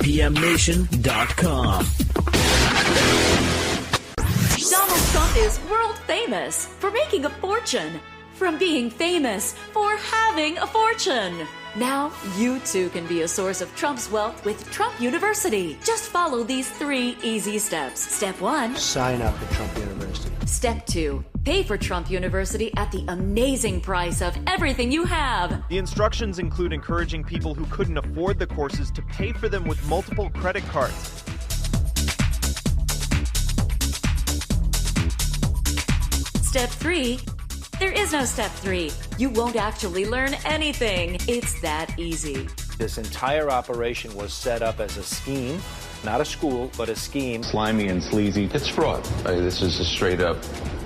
TPMNation.com. Donald Trump is world famous for making a fortune, from being famous for having a fortune. Now, you too can be a source of Trump's wealth with Trump University. Just follow these 3 easy steps. Step 1. Sign up at Trump University. Step 2. Pay for Trump University at the amazing price of everything you have. The instructions include encouraging people who couldn't afford the courses to pay for them with multiple credit cards. Step 3. There is no step 3. You won't actually learn anything. It's that easy. This entire operation was set up as a scheme, not a school, but a scheme. Slimy and sleazy. It's fraud. This is a straight up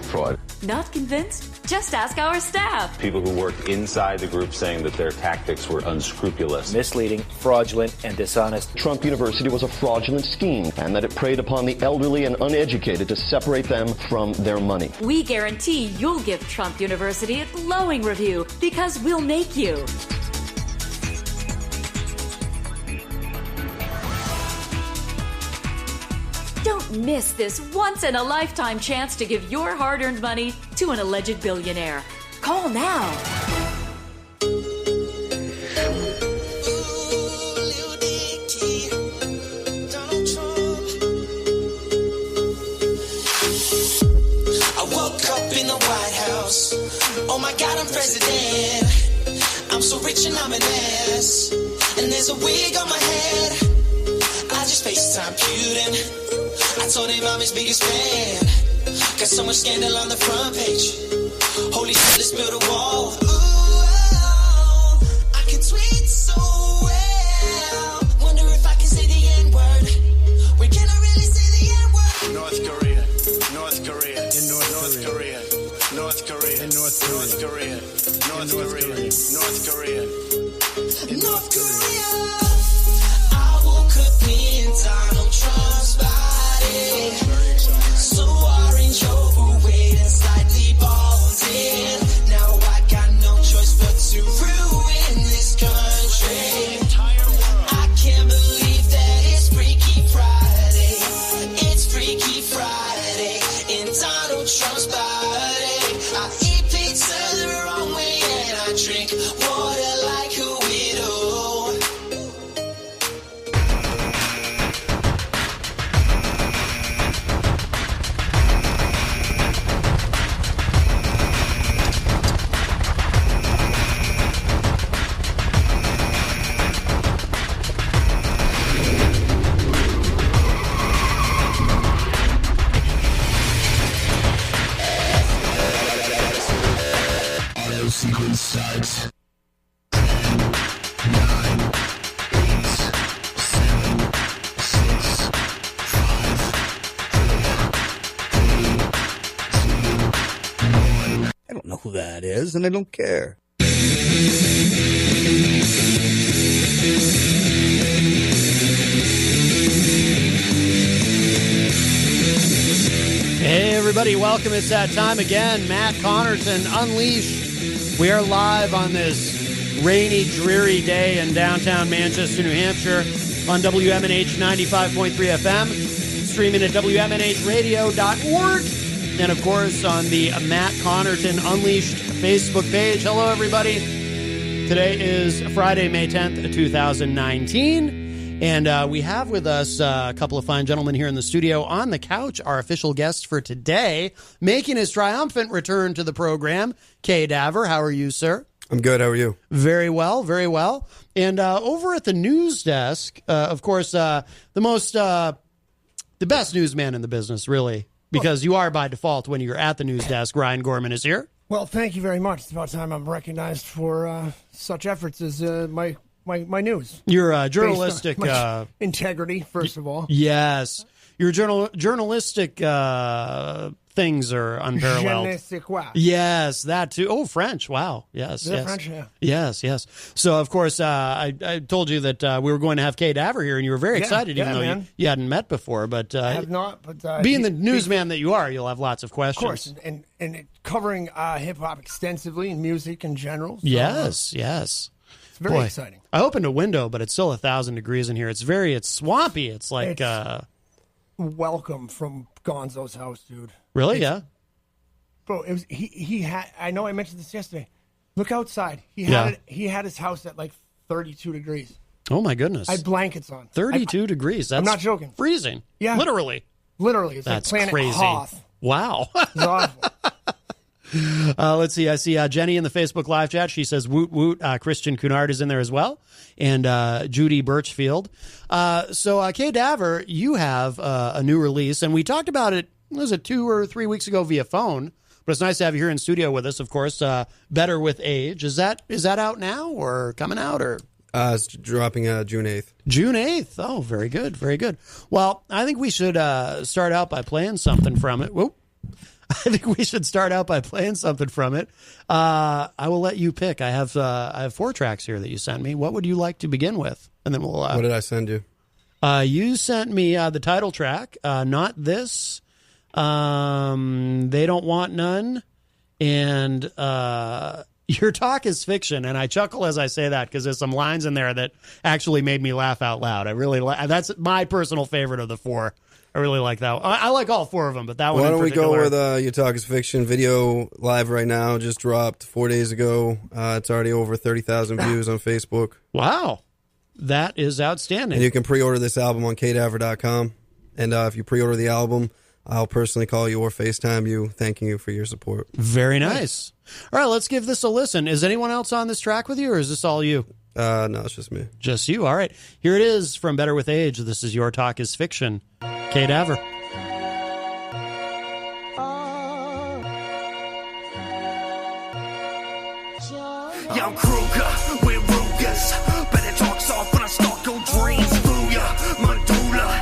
fraud. Not convinced? Just ask our staff. People who work inside the group saying that their tactics were unscrupulous, misleading, fraudulent, and dishonest. Trump University was a fraudulent scheme, and that it preyed upon the elderly and uneducated to separate them from their money. We guarantee you'll give Trump University a glowing review because we'll make you. Don't miss this once-in-a-lifetime chance to give your hard-earned money to an alleged billionaire. Call now. I woke up in the White House. Oh my God, I'm president. I'm so rich and I'm an ass. And there's a wig on my head. I just FaceTime Putin. I told him I'm his biggest fan. Got so much scandal on the front page. Holy shit, let's build a wall. Ooh, I can tweet so well. Wonder if I can say the N-word. Where can I really say the N-word? North Korea. North Korea. In North Korea. North Korea. In North Korea. North Korea. North Korea. North Korea. I woke up in Donald Trump's body. So orange, overweight, and slightly balding. Now I got no choice but to ruin this country. I can't believe that it's Freaky Friday. It's Freaky Friday in Donald Trump's body. I eat pizza the wrong way and I drink water like a widow. Auto sequence starts. 10, 9, 8, 7, 6, 5, 4, 3, 2, 1. I don't know who that is, and I don't care. Hey everybody, welcome. It's that time again. Matt Connarton, Unleashed. We are live on this rainy, dreary day in downtown Manchester, New Hampshire on WMNH 95.3 FM, streaming at WMNHradio.org, and of course on the Matt Connarton Unleashed Facebook page. Hello everybody. Today is Friday, May 10th, 2019. And we have with us a couple of fine gentlemen here in the studio. On the couch, our official guest for today, making his triumphant return to the program, Kay Daver. How are you, sir? I'm good. How are you? Very well, very well. And over at the news desk, of course, the best newsman in the business, really, because you are by default when you're at the news desk. Ryan Gorman is here. Well, thank you very much. It's about time I'm recognized for such efforts as my news. Your journalistic integrity, first of all. Yes, your journalistic things are unparalleled. Je ne sais quoi. Yes, that too. Oh, French. Wow. Yes. Is that French? Yeah. Yes. Yes. So, of course, I told you that we were going to have Kay Daver here, and you were very excited, even though you hadn't met before. But I have not. But being the newsman that you are, you'll have lots of questions. Of course, and covering hip hop extensively and music in general. So, yes. It's very exciting. I opened a window, but it's still 1,000 degrees in here. It's swampy. It's like welcome from Gonzo's house, dude. Really? Yeah. Bro, it was he had. I know I mentioned this yesterday. Look outside. He had his house at like 32 degrees. Oh my goodness! I had blankets on. 32 degrees. That's I'm not joking. Freezing. Yeah, literally. It's that's like Planet crazy. Hoth. Wow. It's awful. Let's see. I see Jenny in the Facebook live chat. She says, woot, woot. Christian Cunard is in there as well. And Judy Birchfield. So, Kay Daver, you have a new release. And we talked about it, was it 2 or 3 weeks ago via phone? But it's nice to have you here in studio with us, of course. Better with Age. Is that out now or coming out? Or it's dropping June 8th. June 8th. Oh, very good. Very good. Well, I think we should start out by playing something from it. Whoop. I think we should start out by playing something from it. I will let you pick. I have 4 tracks here that you sent me. What would you like to begin with? And then we'll. What did I send you? You sent me the title track. Not This. They Don't Want None. And Your Talk Is Fiction. And I chuckle as I say that because there's some lines in there that actually made me laugh out loud. I really that's my personal favorite of the 4. I really like that one. I like all 4 of them, but that one in particular. Why don't we go with Your Talk Is Fiction video live right now? Just dropped 4 days ago. It's already over 30,000 views on Facebook. Wow. That is outstanding. And you can pre-order this album on kdaver.com. And if you pre-order the album, I'll personally call you or FaceTime you, thanking you for your support. Very nice. All right, let's give this a listen. Is anyone else on this track with you, or is this all you? No, it's just me. Just you. All right. Here it is from Better With Age. This is Your Talk Is Fiction. Kay Daver. Young Kruger with Rugers. Better talk soft when I start your dreams through ya. Medulla.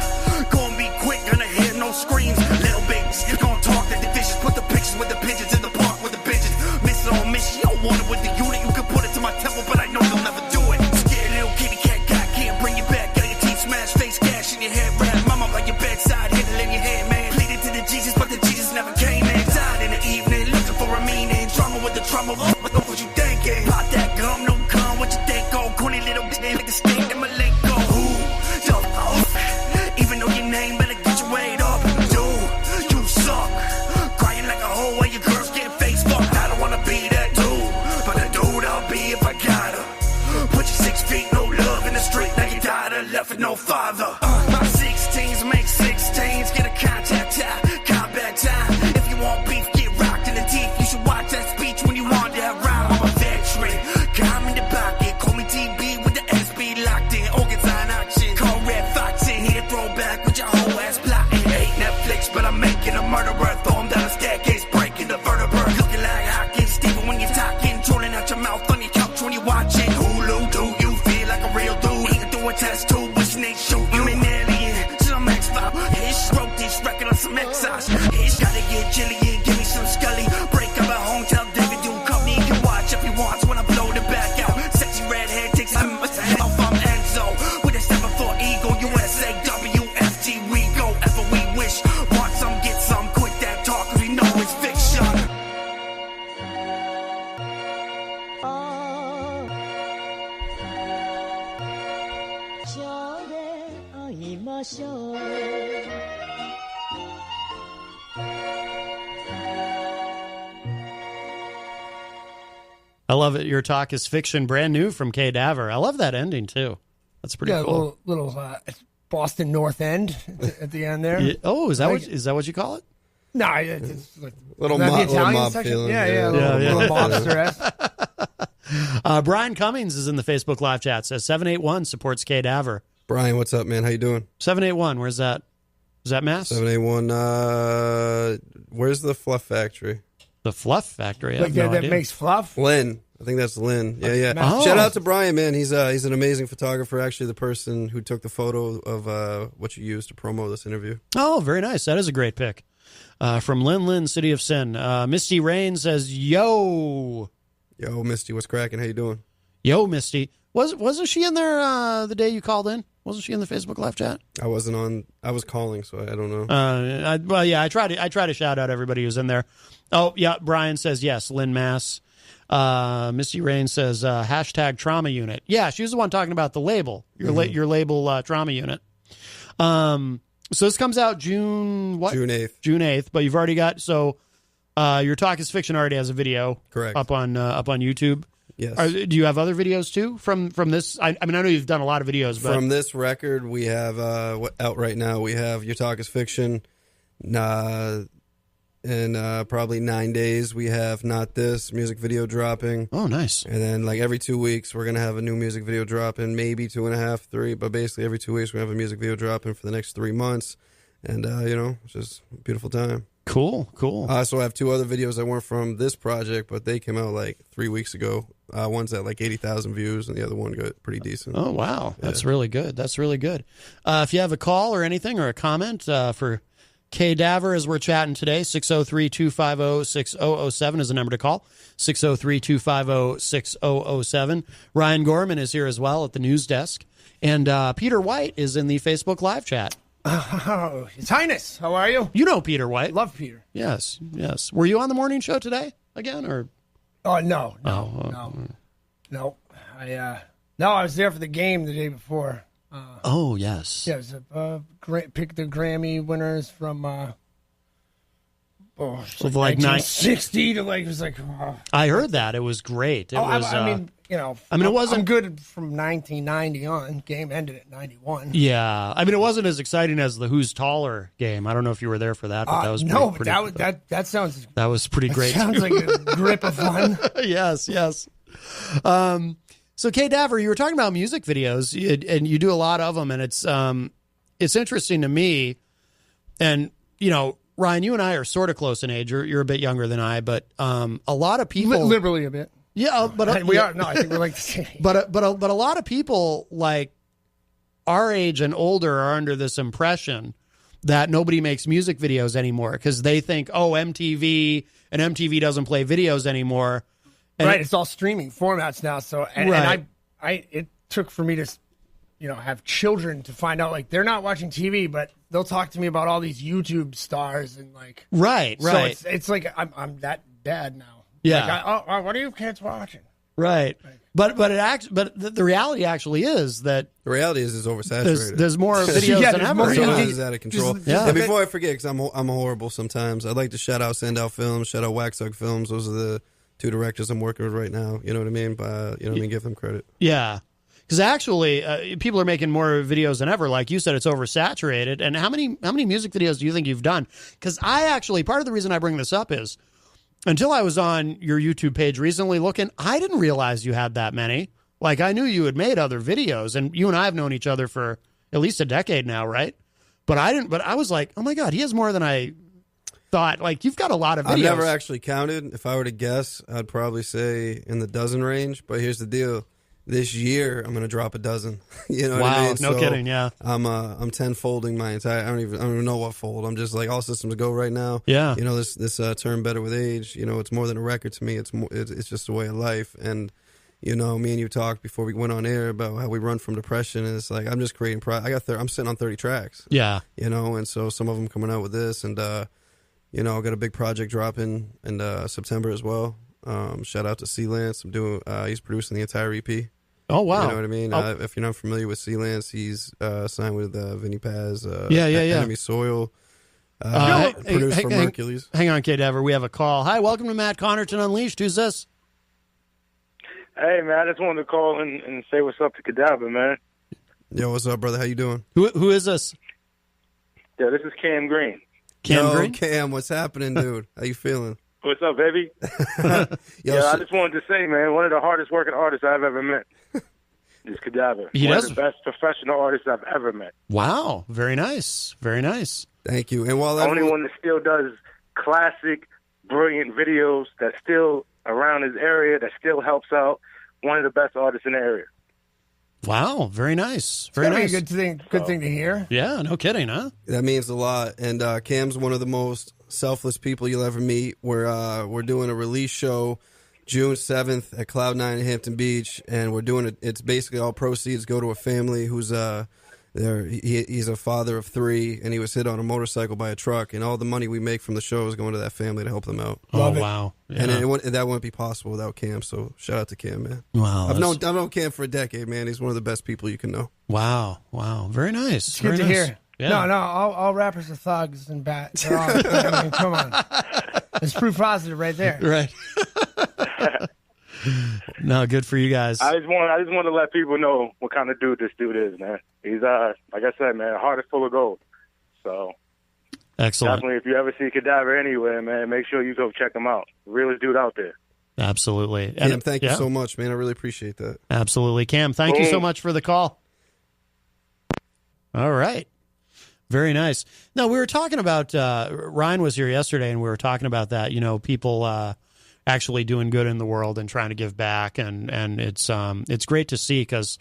Gonna be quick, gonna hear no screams. Little bigs, you gonna talk the divisions. Put the pictures with the pigeons in the park with the bitches. Miss it on mission, you don't want it with the unit. You can put it to my temple, but I know you'll never do it. Scared little kitty cat guy can't bring you back. Getting your teeth smashed, face gash in your head wrap. Mama by your bedside, hit it in your head, man. Pleaded to the Jesus, but the Jesus never came in. Died in the evening, looking for a meaning. Drama with the drama, what you thinking? Pop that gum, no gun, what you think? Oh, corny little bitch, like the state in my leg go. Who the f***? Even though your name better get your weight up. Dude, you suck. Crying like a hoe while your girls get face fucked. I don't wanna be that dude, but a dude I'll be if I gotta. Put your 6 feet, no love in the street. Now you died and left with no father. My 16s make 16s, get a contact tie, combat time. If you want beef, get rocked in the teeth. You should watch that speech when you want that rhyme. I'm a veteran, got me in the pocket. Call me TB with the SB locked in. Organs on auction, call Red Fox in here. Throw back with your whole ass plotting. Ain't Netflix, but I'm making a murderer. Throw him down the staircase, breaking the vertebra. Looking like Hawkins, Steven when you're talking. Trolling out your mouth on your couch when you're watching. Hulu, do you feel like a real dude? Ain't doing test too, wishing they shoot you. I'm an alien, so I'm X-File. Ish, wrote this record on some exos. Ish, gotta get Jillian, give me some Scully. Break up at home, tell David do come in. Can watch if he wants when I blow the back out. Sexy redhead takes a off, I'm Enzo. With a 7-4 Eagle, USA, WFT, we go ever we wish. Want some, get some, quit that talk, cause we know it's fiction. I love it. Your Talk Is Fiction, brand new from Kay Daver. I love that ending, too. That's pretty cool. Little Boston North End at the end there. Yeah. Oh, is that what you call it? No, it's like Little Italian mob section. feeling. Yeah, little mobster-esque. Brian Cummings is in the Facebook live chat. Says 781 supports Kay Daver. Brian, what's up, man? How you doing? 781, where's that? Is that Mass? 781, where's the Fluff Factory? The Fluff Factory? I Like have no that idea. makes fluff? Lynn. I think that's Lynn. Yeah. Oh. Shout out to Brian, man. He's an amazing photographer. Actually, the person who took the photo of what you used to promo this interview. Oh, very nice. That is a great pick. From Lynn, City of Sin. Misty Rain says, yo. Yo, Misty, what's cracking? How you doing? Yo, Misty. Wasn't she in there the day you called in? Wasn't she in the Facebook live chat? I wasn't on. I was calling, so I don't know. I try to shout out everybody who's in there. Oh, yeah, Brian says yes, Lynn Mass. Missy Rain says, hashtag trauma unit. Yeah, she was the one talking about the label, your label trauma unit. So this comes out June 8th. June 8th, but you've already got, your Talk is Fiction already has a video. Correct. Up on YouTube. Yes. Do you have other videos too from this? I mean, I know you've done a lot of videos, but from this record, we have out right now. We have Your Talk is Fiction. In probably 9 days, we have Not This music video dropping. Oh, nice. And then like every 2 weeks, we're going to have a new music video dropping, maybe 2.5, 3, but basically every 2 weeks, we have a music video dropping for the next 3 months. And, it's just a beautiful time. Cool. I also have 2 other videos that weren't from this project, but they came out like 3 weeks ago. One's at like 80,000 views, and the other one got pretty decent. Oh, wow. That's really good. If you have a call or anything or a comment for K Daver as we're chatting today, 603-250-6007 is the number to call. 603-250-6007. Ryan Gorman is here as well at the news desk. And Peter White is in the Facebook live chat. Oh, His Highness, how are you? You know Peter White. Love Peter. Yes. Were you on the morning show today again, or? Oh, no. I was there for the game the day before. Oh, yes. Yeah, it was pick the Grammy winners from like 1960 to like, it was like... I heard that. It was great. It was, it wasn't good from 1990 on. Game ended at 91. Yeah. I mean, it wasn't as exciting as the Who's Taller game. I don't know if you were there for that, but that was that sounds... That was pretty great. Sounds like a grip of fun. Yes. So, Kay Daver, you were talking about music videos, and you do a lot of them, and it's interesting to me. And, Ryan, you and I are sort of close in age. You're a bit younger than I, but a lot of people... Liberally a bit. Yeah, but... we are. No, I think we're like the same. But a lot of people, like, our age and older are under this impression that nobody makes music videos anymore because they think, MTV doesn't play videos anymore. And right, it's all streaming formats now. So, and it took for me to, have children to find out like they're not watching TV, but they'll talk to me about all these YouTube stars and like. Right. So it's like I'm that bad now. Yeah. Like, what are you kids watching? Right. But the reality actually is that the reality is it's oversaturated. There's more videos than ever. It's out of control. And before I forget, because I'm horrible sometimes, I'd like to shout out Send Out Films, shout out Waxhug Films. Those are the 2 directors I'm working with right now. You know what I mean? Give them credit. Yeah. Because actually, people are making more videos than ever. Like you said, it's oversaturated. And how many music videos do you think you've done? Because part of the reason I bring this up is, until I was on your YouTube page recently looking, I didn't realize you had that many. Like, I knew you had made other videos, and you and I have known each other for at least a decade now, right? But I was like, oh my God, he has more than I thought. Like, you've got a lot of videos. I've never actually counted. If I were to guess, I'd probably say in the dozen range. But here's the deal. This year, I'm going to drop a dozen. You know what I mean? No kidding, yeah. I'm 10-folding my entire... I don't even know what fold. I'm just like, all systems go right now. Yeah. This term, Better With Age, it's more than a record to me. It's just a way of life. And, me and you talked before we went on air about how we run from depression. And it's like, I'm just creating... I'm sitting on 30 tracks. Yeah. And so some of them coming out with this. And, I've got a big project dropping in September as well. Shout out to C-Lance. He's producing the entire EP. Oh, wow. You know what I mean? If you're not familiar with C-Lance, he's signed with Vinny Paz, Enemy Soil, produced for Mercules. Hang on, Kate Ever. We have a call. Hi, welcome to Matt Connarton Unleashed. Who's this? Hey, man, I just wanted to call and say what's up to Cadaver, man. Yo, what's up, brother? How you doing? Who is this? Yeah, this is Cam Green. Green? Cam, what's happening, dude? How you feeling? What's up, baby? I just wanted to say, man, one of the hardest working artists I've ever met is Cadaver. One of the best professional artists I've ever met. Wow. Very nice. Very nice. Thank you. And the only one that still does classic, brilliant videos that's still around his area, that still helps out. One of the best artists in the area. Wow. Very nice. Very nice. Good thing to hear. Yeah, no kidding, huh? That means a lot. And Cam's one of the most selfless people you'll ever meet. We're doing a release show June 7th at Cloud9 in Hampton Beach, and we're doing it. It's basically all proceeds go to a family who's He's a father of 3, and he was hit on a motorcycle by a truck, and all the money we make from the show is going to that family to help them out. Oh, wow. Yeah. And that wouldn't be possible without Cam, so shout out to Cam, man. Wow. I've known Cam for a decade, man. He's one of the best people you can know. Wow. Very nice. It's Very good to nice. hear. Yeah. No, all rappers are thugs and bats. I mean, come on. It's proof positive right there. Right. No, good for you guys. I just want to let people know what kind of dude this dude is, man. He's like I said, man, heart is full of gold. So excellent. Definitely, if you ever see Cadaver anywhere, man, make sure you go check him out. Realest dude out there. Absolutely. Cam, thank you so much, man. I really appreciate that. Absolutely. Cam, thank you so much for the call. All right. Very nice. No, we were talking about, Ryan was here yesterday, and we were talking about that, people actually doing good in the world and trying to give back, and it's great to see because,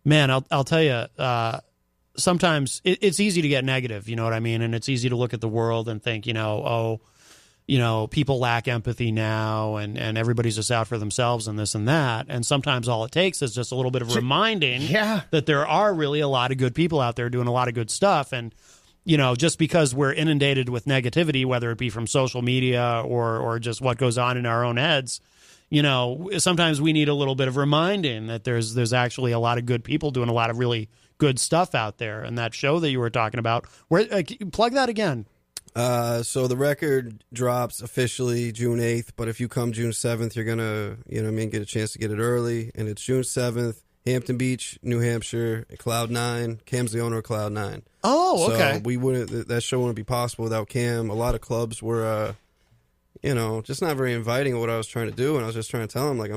man, I'll tell you, sometimes it's easy to get negative, you know what I mean? And it's easy to look at the world and think, people lack empathy now, and everybody's just out for themselves and this and that. And sometimes all it takes is just a little bit of reminding that there are really a lot of good people out there doing a lot of good stuff. And, just because we're inundated with negativity, whether it be from social media or just what goes on in our own heads, sometimes we need a little bit of reminding that there's actually a lot of good people doing a lot of really good stuff out there. And that show that you were talking about, plug that again. So the record drops officially June 8th, but if you come June 7th, you're going to, get a chance to get it early. And it's June 7th, Hampton Beach, New Hampshire, Cloud 9. Cam's the owner of Cloud 9. Oh, okay. So that show wouldn't be possible without Cam. A lot of clubs were, just not very inviting of what I was trying to do. And I was just trying to tell him, like,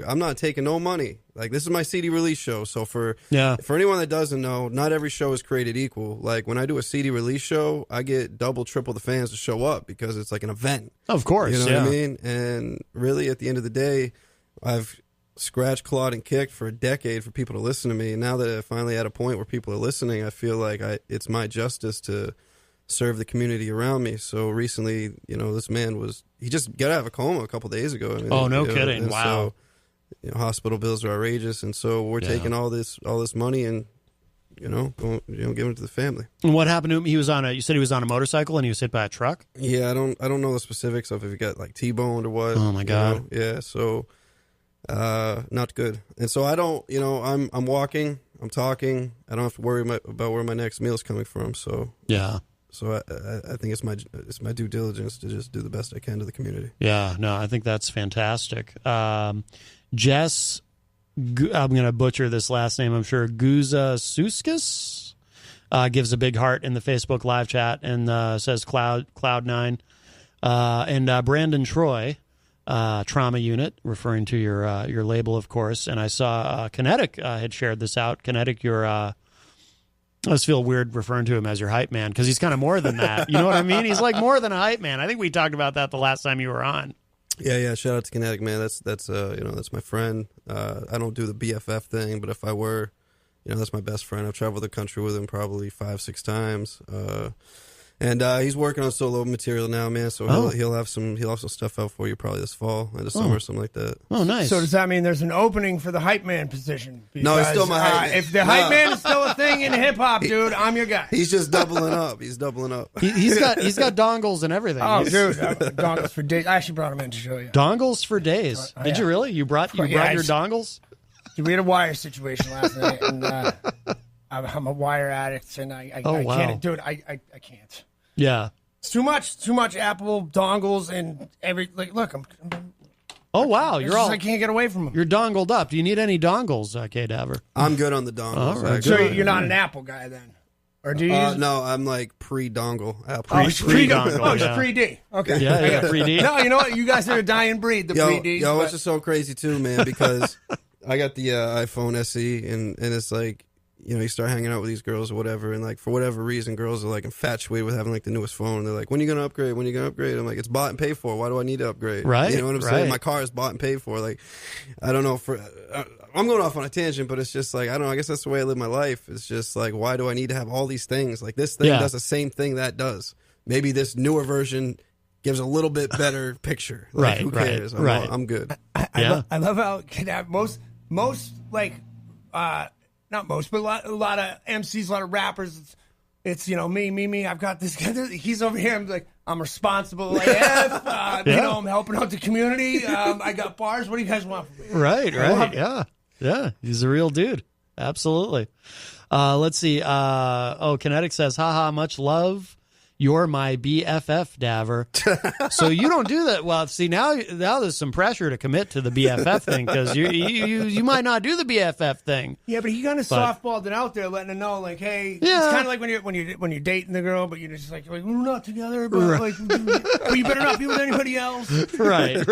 I'm not taking no money. Like, this is my CD release show. So for anyone that doesn't know, not every show is created equal. Like, when I do a CD release show, I get double, triple the fans to show up because it's like an event. Of course. You know what I mean? And really, at the end of the day, I've scratched, clawed, and kicked for a decade for people to listen to me. And now that I finally at a point where people are listening, I feel like it's my justice to serve the community around me. So recently, this man he just got out of a coma a couple days ago. No kidding. Wow. So, hospital bills are outrageous, and so we're taking all this money and giving it to the family. And what happened to him? You said he was on a motorcycle and he was hit by a truck? Yeah, I don't know the specifics of if he got like T-boned or what. Oh my God. Yeah, so not good. And so I don't, I'm walking, I'm talking. I don't have to worry about where my next meal is coming from. So yeah. So I think it's my due diligence to just do the best I can to the community. Yeah, no, I think that's fantastic. Jess, I'm going to butcher this last name, I'm sure, Guza-Suskis, gives a big heart in the Facebook live chat and says Cloud9. And Brandon Troy, Trauma Unit, referring to your label, of course. And I saw Kinetic had shared this out. Kinetic, I just feel weird referring to him as your hype man because he's kind of more than that. You know what I mean? He's like more than a hype man. I think we talked about that the last time you were on. Yeah. Shout out to Kinetic, man. That's my friend. I don't do the BFF thing, but if I were, that's my best friend. I've traveled the country with him probably 5-6 times. And he's working on solo material now, man. So he'll have some stuff out for you probably this fall, in the summer, something like that. Oh, nice. So does that mean there's an opening for the hype man position? Because, no, he's still my hype man. If the hype man is still a thing in hip hop, dude, I'm your guy. He's just doubling up. He's doubling up. He's got dongles and everything. Oh, dude, dongles for days. I actually brought him in to show you. Dongles for days. Did you really? You brought your dongles? We had a wire situation last night, and I'm a wire addict, and I can't do it. I can't. Yeah. It's too much Apple dongles and look, I'm oh wow, I can't get away from them. You're dongled up. Do you need any dongles, K-Daver? I'm good on the dongles. Right. So you're not an Apple guy then? Or do you no, I'm like pre-dongle. Pre-dongle. Oh, it's pre-D. Okay. Yeah, pre-D. No, you know what? You guys are a dying breed, the pre-Ds. Yo, it's just so crazy too, man, because I got the iPhone SE, and it's like, you start hanging out with these girls or whatever, and like for whatever reason, girls are like infatuated with having like the newest phone. And they're like, "When are you gonna upgrade? When are you gonna upgrade?" I'm like, "It's bought and paid for. Why do I need to upgrade?" Right. You know what I'm saying? My car is bought and paid for. Like, I don't know. I'm going off on a tangent, but it's just like, I don't know. I guess that's the way I live my life. It's just like, why do I need to have all these things? Like this thing does the same thing that does. Maybe this newer version gives a little bit better picture. Like, who cares? I'm good. I love how most not most, but a lot of MCs, a lot of rappers. It's me. I've got this guy. He's over here. I'm like, I'm responsible AF. I'm helping out the community. I got bars. What do you guys want from me? Right. Yeah. He's a real dude. Absolutely. Let's see. Kinetic says, haha, much love. You're my BFF, Daver. So you don't do that. Well, see, now there's some pressure to commit to the BFF thing because you might not do the BFF thing. Yeah, but he kind of softballed it out there, letting her know, like, hey, it's kind of like when you're dating the girl, but you're just like we're not together, but like, you better not be with anybody else. Right.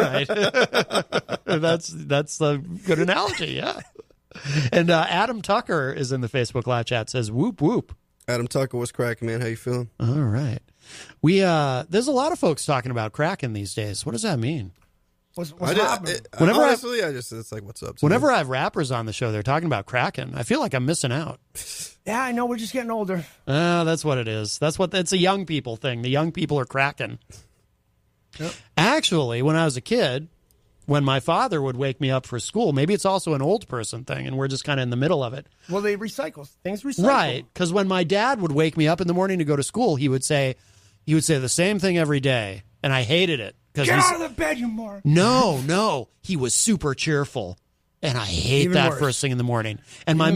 That's a good analogy. Yeah. And Adam Tucker is in the Facebook live chat. Says, whoop whoop. Adam Tucker, what's cracking, man? How you feeling? All right. There's a lot of folks talking about cracking these days. What does that mean? What's happening? It's like, what's up? Whenever I have rappers on the show, they're talking about cracking. I feel like I'm missing out. Yeah, I know. We're just getting older. That's what it is. It's a young people thing. The young people are cracking. Yep. Actually, when I was a kid, when my father would wake me up for school, maybe it's also an old person thing, and we're just kind of in the middle of it. Well, they recycle. Things recycle. Right, because when my dad would wake me up in the morning to go to school, he would say the same thing every day, and I hated it. Get out of the bed, you moron. No. He was super cheerful, and I hate Even that worse. first thing in the morning. And my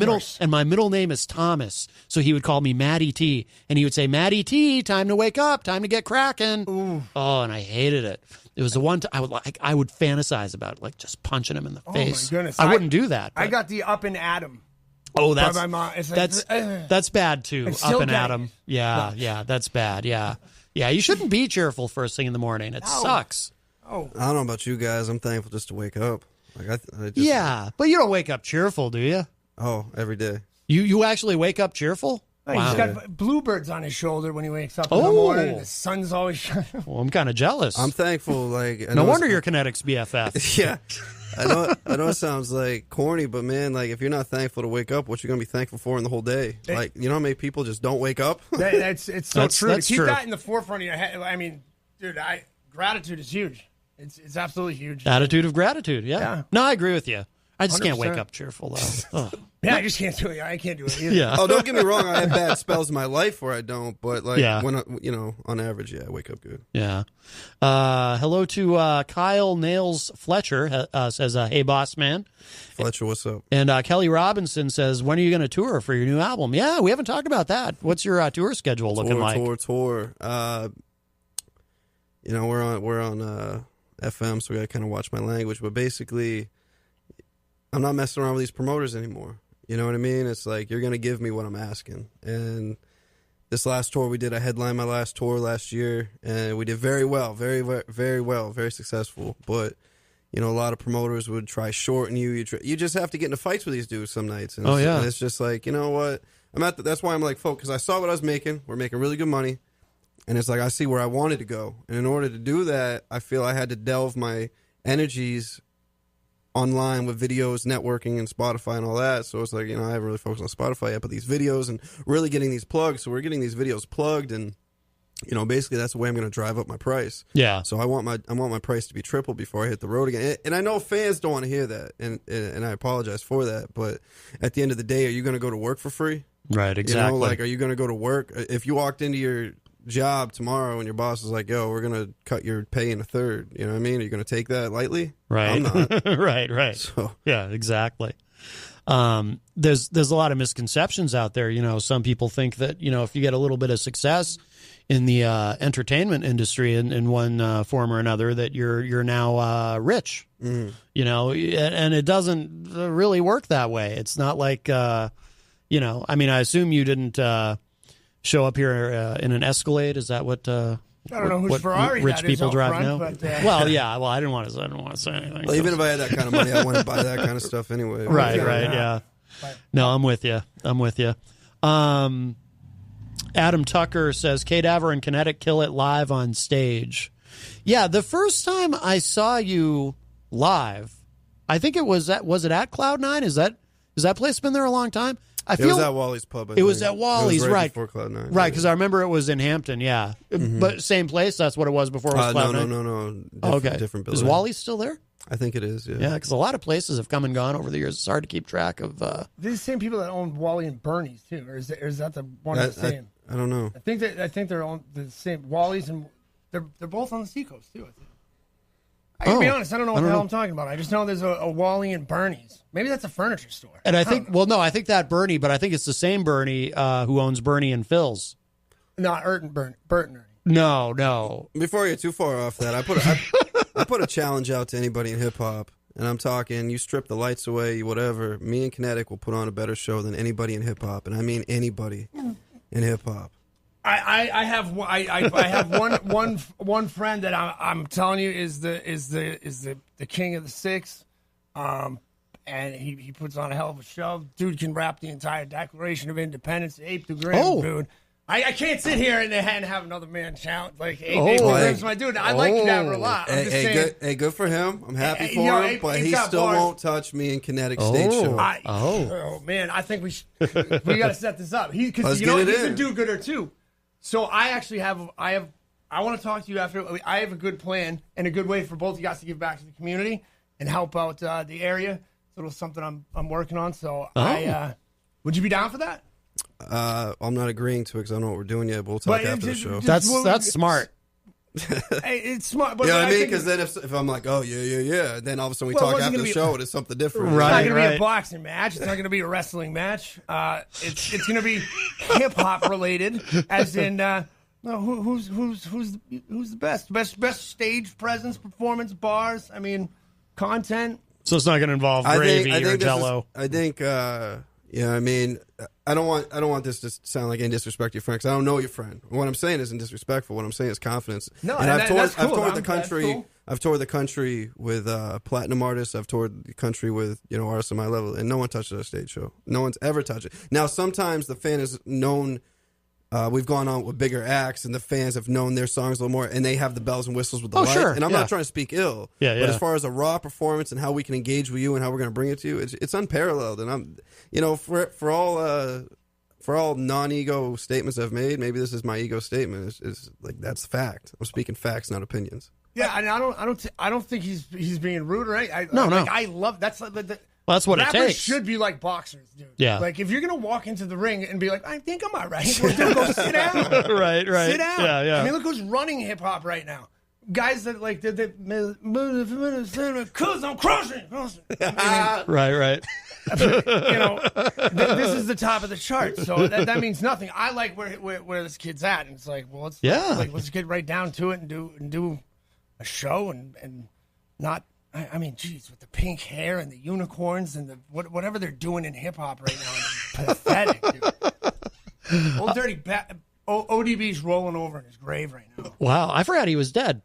middle name is Thomas, so he would call me Matty T, and he would say, Matty T, time to wake up, time to get cracking. Ooh. Oh, and I hated it. It was the one I would fantasize about, like just punching him in the face. My goodness. I wouldn't do that. I got the up and Adam. Oh, that's by my mom. It's that's bad too. Up and Adam. Yeah, that's bad. Yeah. You shouldn't be cheerful first thing in the morning. It sucks. Oh, I don't know about you guys. I'm thankful just to wake up. Like but you don't wake up cheerful, do you? Oh, every day. You actually wake up cheerful? He's got bluebirds on his shoulder when he wakes up in the morning. And the sun's always shining. Well, I'm kind of jealous. I'm thankful. No wonder you're Kinetics BFF. Yeah. I know it sounds like corny, but man, like if you're not thankful to wake up, what you gonna be thankful for in the whole day? Like, you know how many people just don't wake up? It's so true. That's Keep true. that in the forefront of your head. I mean, dude, gratitude is huge. It's absolutely huge. Attitude of gratitude. Yeah. No, I agree with you. I just can't 100%. wake up cheerful though. Ugh. Yeah, I just can't do it. I can't do it either. Yeah. Oh, don't get me wrong. I have bad spells in my life where I don't, but like when on average, I wake up good. Yeah. Hello to Kyle Nails Fletcher says, "Hey, boss man." Fletcher, what's up? And Kelly Robinson says, "When are you going to tour for your new album?" Yeah, we haven't talked about that. What's your tour schedule looking like? Tour. We're on FM, so we got to kind of watch my language. But basically, I'm not messing around with these promoters anymore. You know what I mean? It's like, you're going to give me what I'm asking. And this last tour we did, I headlined my last tour last year, and we did very well, very, very, very well, very successful. But, a lot of promoters would try shorten you. You just have to get into fights with these dudes some nights. And it's just like, you know what? That's why I'm like, folks, because I saw what I was making. We're making really good money. And it's like, I see where I wanted to go. And in order to do that, I feel I had to delve my energies online with videos, networking, and Spotify and all that. So it's like, I haven't really focused on Spotify yet, but these videos and really getting these plugged. So we're getting these videos plugged, and basically that's the way I'm going to drive up my price. Yeah. So I want my price to be triple before I hit the road again. And I know fans don't want to hear that, and I apologize for that. But at the end of the day, are you going to go to work for free? Right. Exactly. Are you going to go to work if you walked into your job tomorrow and your boss is like, yo, we're gonna cut your pay in a third, you know what I mean? Are you gonna take that lightly? Right. I'm not. right. So yeah, exactly. There's a lot of misconceptions out there. Some people think that if you get a little bit of success in the entertainment industry in one form or another, that you're now rich. And it doesn't really work that way. It's not like I assume you didn't show up here in an Escalade. Is that what? I don't know whose Ferrari rich people drive front, now. But, Well, yeah. Well, I didn't want to say anything. Well, even if I had that kind of money, I wouldn't buy that kind of stuff anyway. Right. Yeah. No, I'm with you. Adam Tucker says, K-Daver and Kinetic kill it live on stage. Yeah, the first time I saw you live, I think it was at Cloud9. Is that place been there a long time? It was at Wally's Pub. It was at Wally's, it was right? Before Cloud 9, right? Because I remember it was in Hampton. Yeah, but same place. That's what it was before. It was Cloud 9? No. Different building. Is Wally's still there? I think it is. Yeah. Yeah, because a lot of places have come and gone over the years. It's hard to keep track of. These the same people that own Wally and Bernie's too, or is that the one I'm saying? I don't know. I think they're on the same Wally's, and they're both on the seacoast too. I think. I gotta be honest, I don't know what the hell I'm talking about. I just know there's a Wally and Bernie's. Maybe that's a furniture store. And I think, I think that Bernie, but I think it's the same Bernie who owns Bernie and Phil's. Not Burton Ernie. No. Before you get too far off that, I put a challenge out to anybody in hip hop, and I'm talking. You strip the lights away, whatever. Me and Kinetic will put on a better show than anybody in hip hop, and I mean anybody in hip hop. I have one friend that I'm telling you is the king of the six, and he puts on a hell of a show. Dude can rap the entire Declaration of Independence, Ape the Grim, dude. I can't sit here and have another man shout like Ape the Grim's my dude. I like Cadaver a lot. I'm just saying, good for him. I'm happy for him, but he still won't touch me in Kinetic stage show. Oh man, I think we got to set this up. Because he's a do-gooder too. So I actually I want to talk to you after. I have a good plan and a good way for both of you guys to give back to the community and help out the area. So it's something I'm working on. So would you be down for that? I'm not agreeing to it because I don't know what we're doing yet, but we'll talk after the show. That's smart. It's smart. But you know what I mean? Because then if I'm like, oh, yeah, then all of a sudden we talk after the show and it's something different. It's not going to be a boxing match. It's not going to be a wrestling match. It's going to be hip-hop related, as in who's the best? Best stage presence, performance, bars, content. So it's not going to involve gravy or Jell-O. I think... I mean, I don't want this to sound like any disrespect to your friend because I don't know your friend. What I'm saying isn't disrespectful. What I'm saying is confidence. No, and I've toured the country. Cool. I've toured the country with platinum artists. I've toured the country with artists on my level, and no one touches a stage show. No one's ever touched it. Now, sometimes the fan is known. We've gone on with bigger acts, and the fans have known their songs a little more, and they have the bells and whistles with the lights. Sure. And I'm not trying to speak ill, but as far as a raw performance and how we can engage with you and how we're going to bring it to you, it's unparalleled. And I'm, for all non-ego statements I've made, maybe this is my ego statement. Is like that's fact. I'm speaking facts, not opinions. Yeah, and I don't think he's being rude, right? No. I love that's like that's what it takes. Should be like boxers, dude. Yeah. Like if you're gonna walk into the ring and be like, I think I'm all right. Well, dude, go sit down. Right. Sit down. Yeah. I mean, look who's running hip hop right now. Guys that like did cause I'm crushing. Right. This is the top of the chart, so that means nothing. I like where this kid's at, and it's like, well, let's get right down to it and do a show and not. I mean, geez, with the pink hair and the unicorns and the whatever they're doing in hip hop right now, is pathetic, dude. Old dirty ODB's rolling over in his grave right now. Wow, I forgot he was dead.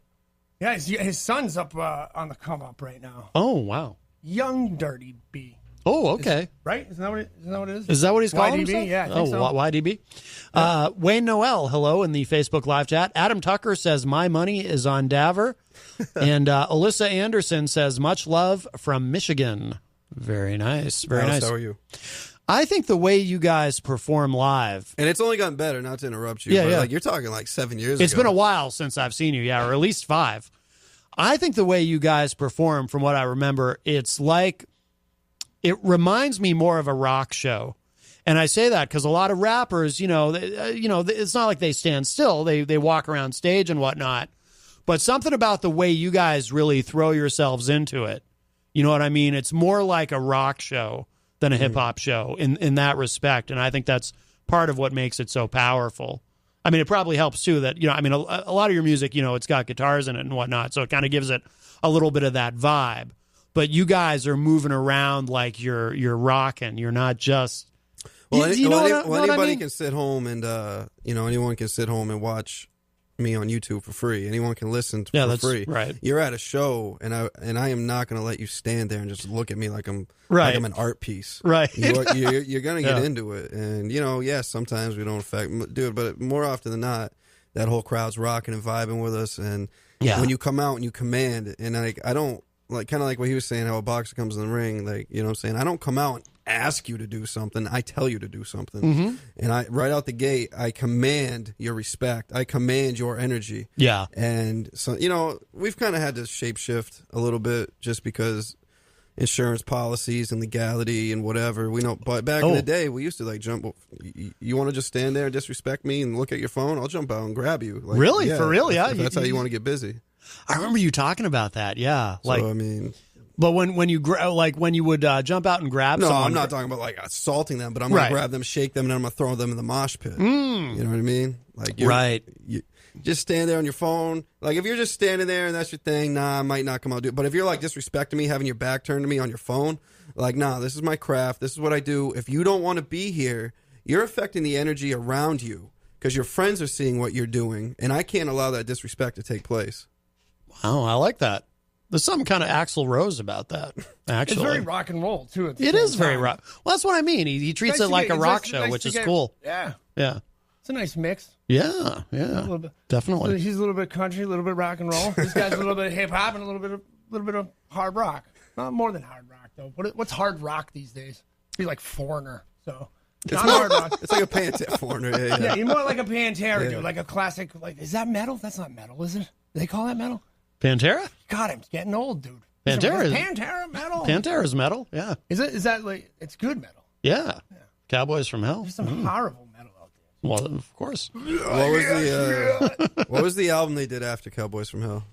Yeah, his son's up on the come up right now. Oh wow, young Dirty B. Oh, okay. Right? Isn't that what it is? Is that what he's calling YDB? himself? Yeah, I think so. YDB. Yeah. Wayne Noel, hello in the Facebook live chat. Adam Tucker says, my money is on Daver. And Alyssa Anderson says, much love from Michigan. Very nice. Very nice. How are you? I think the way you guys perform live. And it's only gotten better, not to interrupt you. But like you're talking like 7 years ago. It's been a while since I've seen you, or at least 5. I think the way you guys perform, from what I remember, it's like, it reminds me more of a rock show. And I say that because a lot of rappers, it's not like they stand still. They walk around stage and whatnot. But something about the way you guys really throw yourselves into it. You know what I mean? It's more like a rock show than a hip-hop show in that respect. And I think that's part of what makes it so powerful. I mean, it probably helps, too, that, a lot of your music, it's got guitars in it and whatnot. So it kind of gives it a little bit of that vibe. But you guys are moving around like you're rocking. You're not just... Well, anybody can sit home and, anyone can sit home and watch me on YouTube for free. Anyone can listen for free. Right. You're at a show, and I am not going to let you stand there and just look at me like I'm an art piece. Right. You're going to get into it. And, yes, sometimes we don't affect... Dude, but more often than not, that whole crowd's rocking and vibing with us. And when you come out and you command, and I don't... Like kind of like what he was saying, how a boxer comes in the ring, like, you know what I'm saying? I don't come out ask you to do something. I tell you to do something. Mm-hmm. And right out the gate, I command your respect. I command your energy. Yeah. And so, we've kind of had to shapeshift a little bit just because insurance policies and legality and whatever. We know, but back in the day, we used to like jump. You want to just stand there and disrespect me and look at your phone? I'll jump out and grab you. Like, really? For real? Yeah. If that's how you want to get busy. I remember you talking about that. Yeah. Like, so, I mean, but when you when you would jump out and grab someone. No, I'm not talking about like assaulting them, but I'm going to grab them, shake them, and I'm going to throw them in the mosh pit. You know what I mean? Like, you just stand there on your phone. Like, if you're just standing there and that's your thing, nah, I might not come out and do it. But if you're like disrespecting me, having your back turned to me on your phone, like, nah, this is my craft. This is what I do. If you don't want to be here, you're affecting the energy around you because your friends are seeing what you're doing, and I can't allow that disrespect to take place. Wow, I like that. There's some kind of Axl Rose about that, actually. It's very rock and roll, too. It is very rock. Well, that's what I mean. He treats it like a rock show, which is cool. Yeah. Yeah. It's a nice mix. Yeah, definitely. He's a little bit country, a little bit rock and roll. This guy's a little bit hip hop and a little bit of hard rock. Not more than hard rock though. What's hard rock these days? Be like Foreigner. So it's not hard rock. It's like a Pantera. Foreigner. Yeah, you're more like a Pantera dude, like a classic. Like, is that metal? That's not metal, is it? Do they call that metal? Pantera? God, I'm getting old, dude. Pantera metal. Pantera is metal. Yeah. Is that like it's good metal? Yeah. Cowboys from Hell. There's some horrible metal out there. Well, of course. What was the album they did after Cowboys from Hell?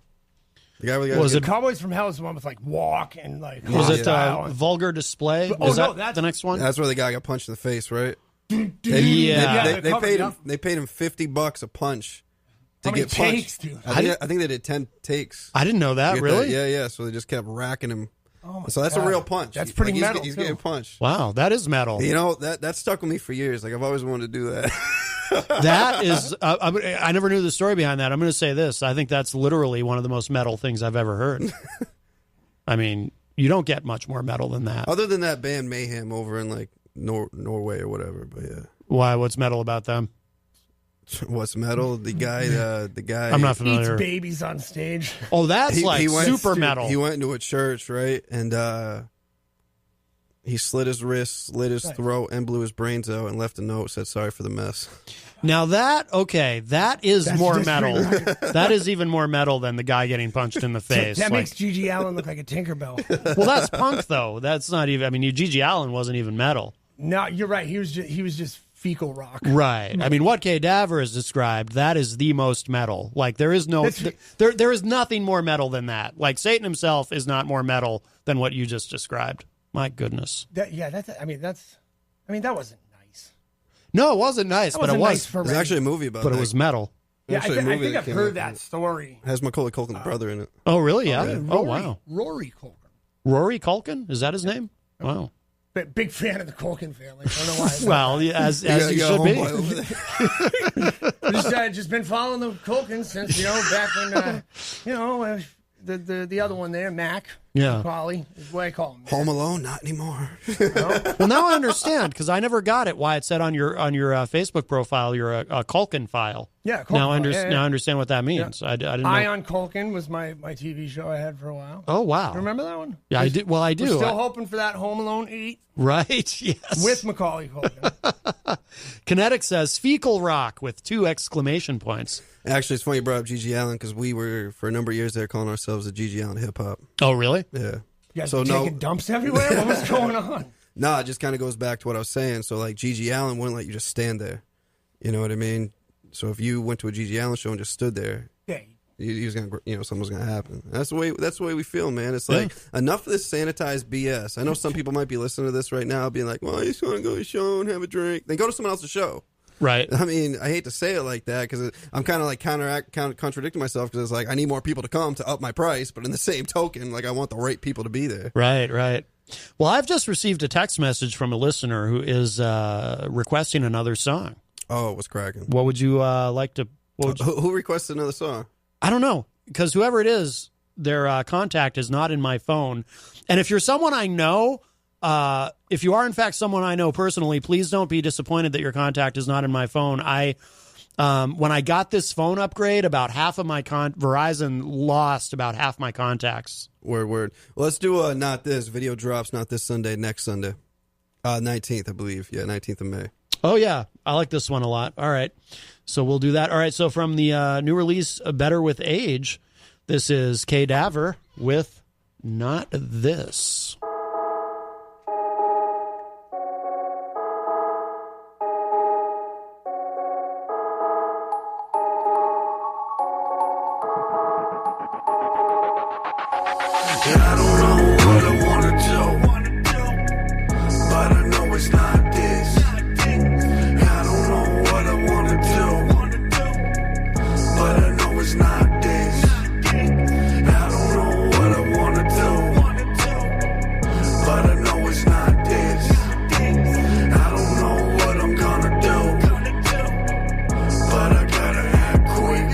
The guy was it Cowboys from Hell is the one with like Walk and like was it Vulgar Display? That's the next one. That's where the guy got punched in the face, right? They paid him $50 a punch to get punched. Dude? I think they did 10 takes. I didn't know that. Really? Yeah. So they just kept racking him. Oh so that's a real punch. That's pretty metal. He's getting punched. Wow, that is metal. That stuck with me for years. Like, I've always wanted to do that. That is, I never knew the story behind that. I'm going to say this. I think that's literally one of the most metal things I've ever heard. I mean, you don't get much more metal than that. Other than that band Mayhem over in like Norway or whatever. But yeah. Why? What's metal about them? What's metal? The guy. I'm not familiar. Eats babies on stage. Oh, that's super metal. He went into a church, right? And he slit his wrist, slit his throat, and blew his brains out and left a note, said sorry for the mess. Now that is more metal. That is even more metal than the guy getting punched in the face. That makes Gigi Allen look like a Tinkerbell. Well, that's punk, though. That's not even, I mean, Gigi Allen wasn't even metal. No, you're right. He was just fecal rock. Right. I mean, what Kay Daver has described, that is the most metal. Like, there is no, there is nothing more metal than that. Like, Satan himself is not more metal than what you just described. My goodness. That wasn't nice. No, it wasn't nice, but it was. There's actually a movie about it. But it was metal. Yeah, I think I've heard that story. It has Macaulay Culkin's brother in it. Oh, really? Yeah. Wow. Rory Culkin. Rory Culkin? Is that his name? Wow. Big fan of the Culkin family. I don't know why. Well, yeah, as you should be. Just been following the Culkins since back when the other one there, Mac. Yeah, Polly is what I call him. Home Alone, not anymore. Well, now I understand because I never got it. Why it said on your Facebook profile you're a Culkin file. Yeah, Culkin now I understand what that means. Yeah. I didn't know. Ion Culkin was my TV show I had for a while. Oh wow, remember that one? Yeah, I did. Well, I do. We're still hoping for that Home Alone 8. Right. Yes. With Macaulay Culkin. Kinetic says fecal rock with 2 exclamation points. Actually, it's funny you brought up Gigi Allen because we were, for a number of years there, calling ourselves the Gigi Allen hip hop. Oh, really? Yeah. You guys taking dumps everywhere? What was going on? No, it just kind of goes back to what I was saying. So, like, Gigi Allen wouldn't let you just stand there. You know what I mean? So if you went to a Gigi Allen show and just stood there, he was gonna, something was gonna happen. That's the way we feel, man. It's like enough of this sanitized BS. I know some people might be listening to this right now, being like, "Well, I just want to go to a show and have a drink." Then go to someone else's show. Right. I mean, I hate to say it like that because I'm kind of like contradicting myself because it's like I need more people to come to up my price, but in the same token, like I want the right people to be there. Right. Well, I've just received a text message from a listener who is requesting another song. Oh, what's cracking? What would you like to? Who requested another song? I don't know because whoever it is, their contact is not in my phone. And if you're someone I know. If you are in fact someone I know personally, please don't be disappointed that your contact is not in my phone. When I got this phone upgrade, about half of my Verizon lost about half my contacts. Word. Well, let's do not this video drops not this Sunday, next Sunday. 19th, I believe. Yeah, 19th of May. Oh, yeah. I like this one a lot. All right. So we'll do that. All right. So from the new release, Better With Age, this is K-Daver with Not This. I don't know what I wanna do, but I know it's not this. I don't know what I wanna do, but I know it's not this. I don't know what I wanna do, but I know it's not this. I don't know what I'm gonna do, but I gotta act quick.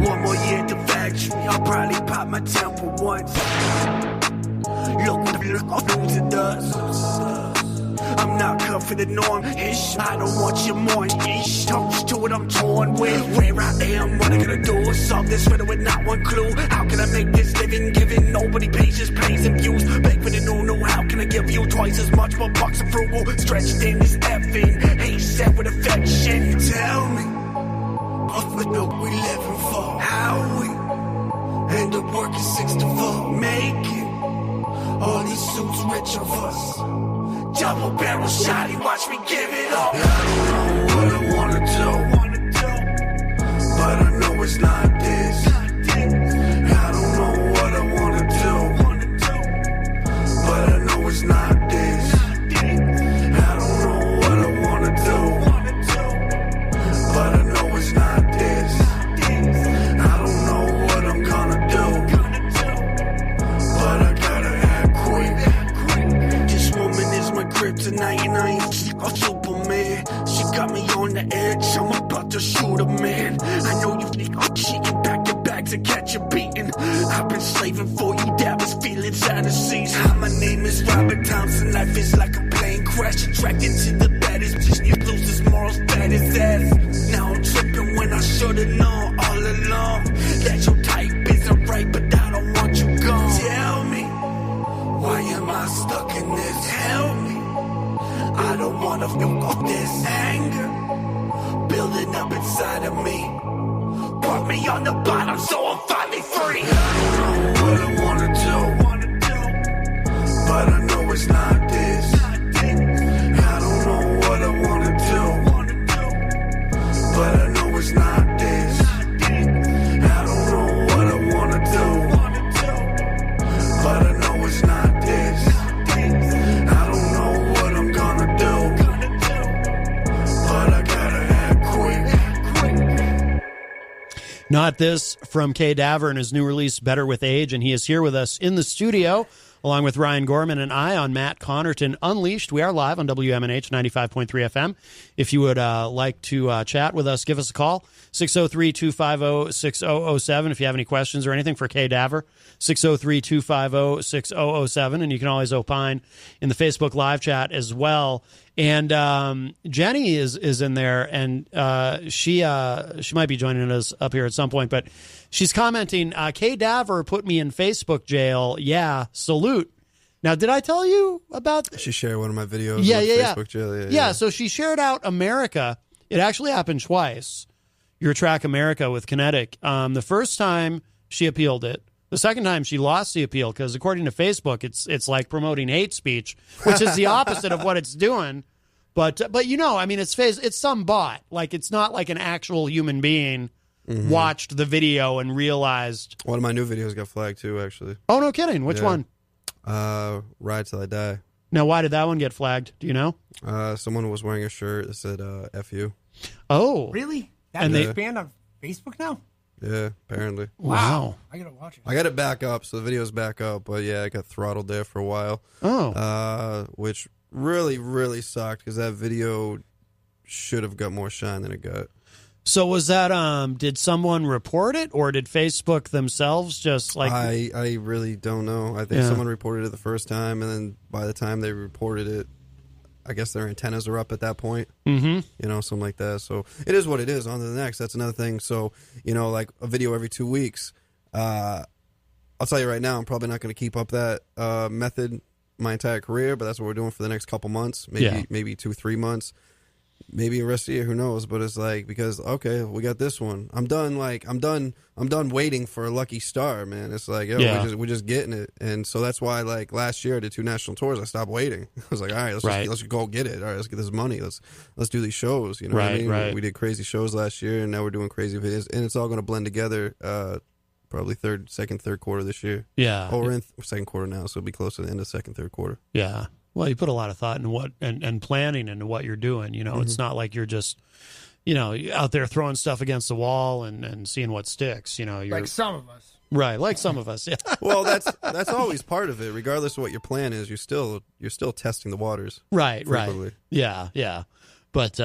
One more year at the factory, I'll probably pop my temple once. Look, I'll lose the dust. I'm not cut for the norm. Ish, I don't want you more. Ish, toast to what I'm torn with. Where I am, what I gotta do. Solve this riddle with not one clue. How can I make this living giving? Nobody pays just plays and views. Beg for the new. How can I give you twice as much? More bucks of frugal. Stretched in this effing. Hate set with affection. Tell me, what milk we living for? How we end up working 6 to 4, making all these suits rich of us. Double barrel shotty, watch me give it up. I don't know what I wanna do, but I know it's not this. I don't know what I wanna do, but I know it's not this. I don't know what I wanna do, but I know it's not this. I don't know what I'm gonna do, but I gotta act quick. This woman is my kryptonite and I ain't a Superman. She got me on the edge, I'm about to shoot a man. I know you think I'm cheating, pack your bags and catch a beating. I've been slaving for you, that was feelings out of season. My name is Robert Thompson, life is like a plane crash. Attracted to the baddest, just you lose this morals, bad as ass. Now I'm tripping when I should've known all along that your type isn't right, but I don't want you gone. Tell me, why am I stuck in this? Help me, I don't wanna feel all this anger building up inside of me. Put me on the bottom so I'm finally free. I don't know what I wanna do, but I know it's not this. I don't know what I wanna do, but I know it's not this. I don't know what I wanna do, but I know it's not this. I don't know what I'm gonna do, but I gotta act quick. Not This from K-Daver and his new release, Better With Age, and he is here with us in the studio, along with Ryan Gorman and I on Matt Connarton Unleashed. We are live on WMNH 95.3 FM. If you would like to chat with us, give us a call, 603-250-6007. If you have any questions or anything for K-Daver, 603-250-6007. And you can always opine in the Facebook live chat as well. And Jenny is in there, and she might be joining us up here at some point, but she's commenting, K-Daver put me in Facebook jail. Yeah, salute. Now, did I tell you about... She shared one of my videos yeah, on yeah, Facebook jail. Yeah, so she shared out America. It actually happened twice, your track America with Kinetic. The first time she appealed it. The second time she lost the appeal because, according to Facebook, it's like promoting hate speech, which is the opposite of what it's doing. But you know, I mean, it's some bot. Like, it's not like an actual human being watched the video and realized. One of my new videos got flagged too, actually. Oh, no kidding. Which one? Ride Till I Die. Now, why did that one get flagged? Do you know? Someone was wearing a shirt that said F you. Oh. Really? That's banned on Facebook now? Yeah, apparently. Wow. I gotta watch it. I got it back up, so the video's back up, but yeah, I got throttled there for a while. Oh. Which really, really sucked because that video should have got more shine than it got. So was that, did someone report it, or did Facebook themselves just like... I really don't know. I think someone reported it the first time, and then by the time they reported it, I guess their antennas are up at that point. Mm-hmm. You know, something like that. So it is what it is. On to the next. That's another thing. So, you know, like a video every 2 weeks. I'll tell you right now, I'm probably not going to keep up that method my entire career, but that's what we're doing for the next couple months, maybe 2-3 months. Maybe the rest of the year, who knows? But it's like, because okay, we got this one. I'm done waiting for a lucky star, man. It's like, we're just getting it. And so that's why, like, last year I did 2 national tours. I stopped waiting. I was like, all right, let's go get it. All right, let's get this money. Let's do these shows. You know what I mean? Right. We did crazy shows last year, and now we're doing crazy videos, and it's all going to blend together. Probably third quarter this year. Yeah. Oh, we're in second quarter now, so it'll be close to the end of second, third quarter. Yeah. Well, you put a lot of thought in what and planning into what you're doing. You know, It's not like you're just, out there throwing stuff against the wall and seeing what sticks. You're like some of us. Right, like some of us. Yeah. Well, that's always part of it. Regardless of what your plan is, you're still testing the waters. Right. frequently. Right. Yeah. But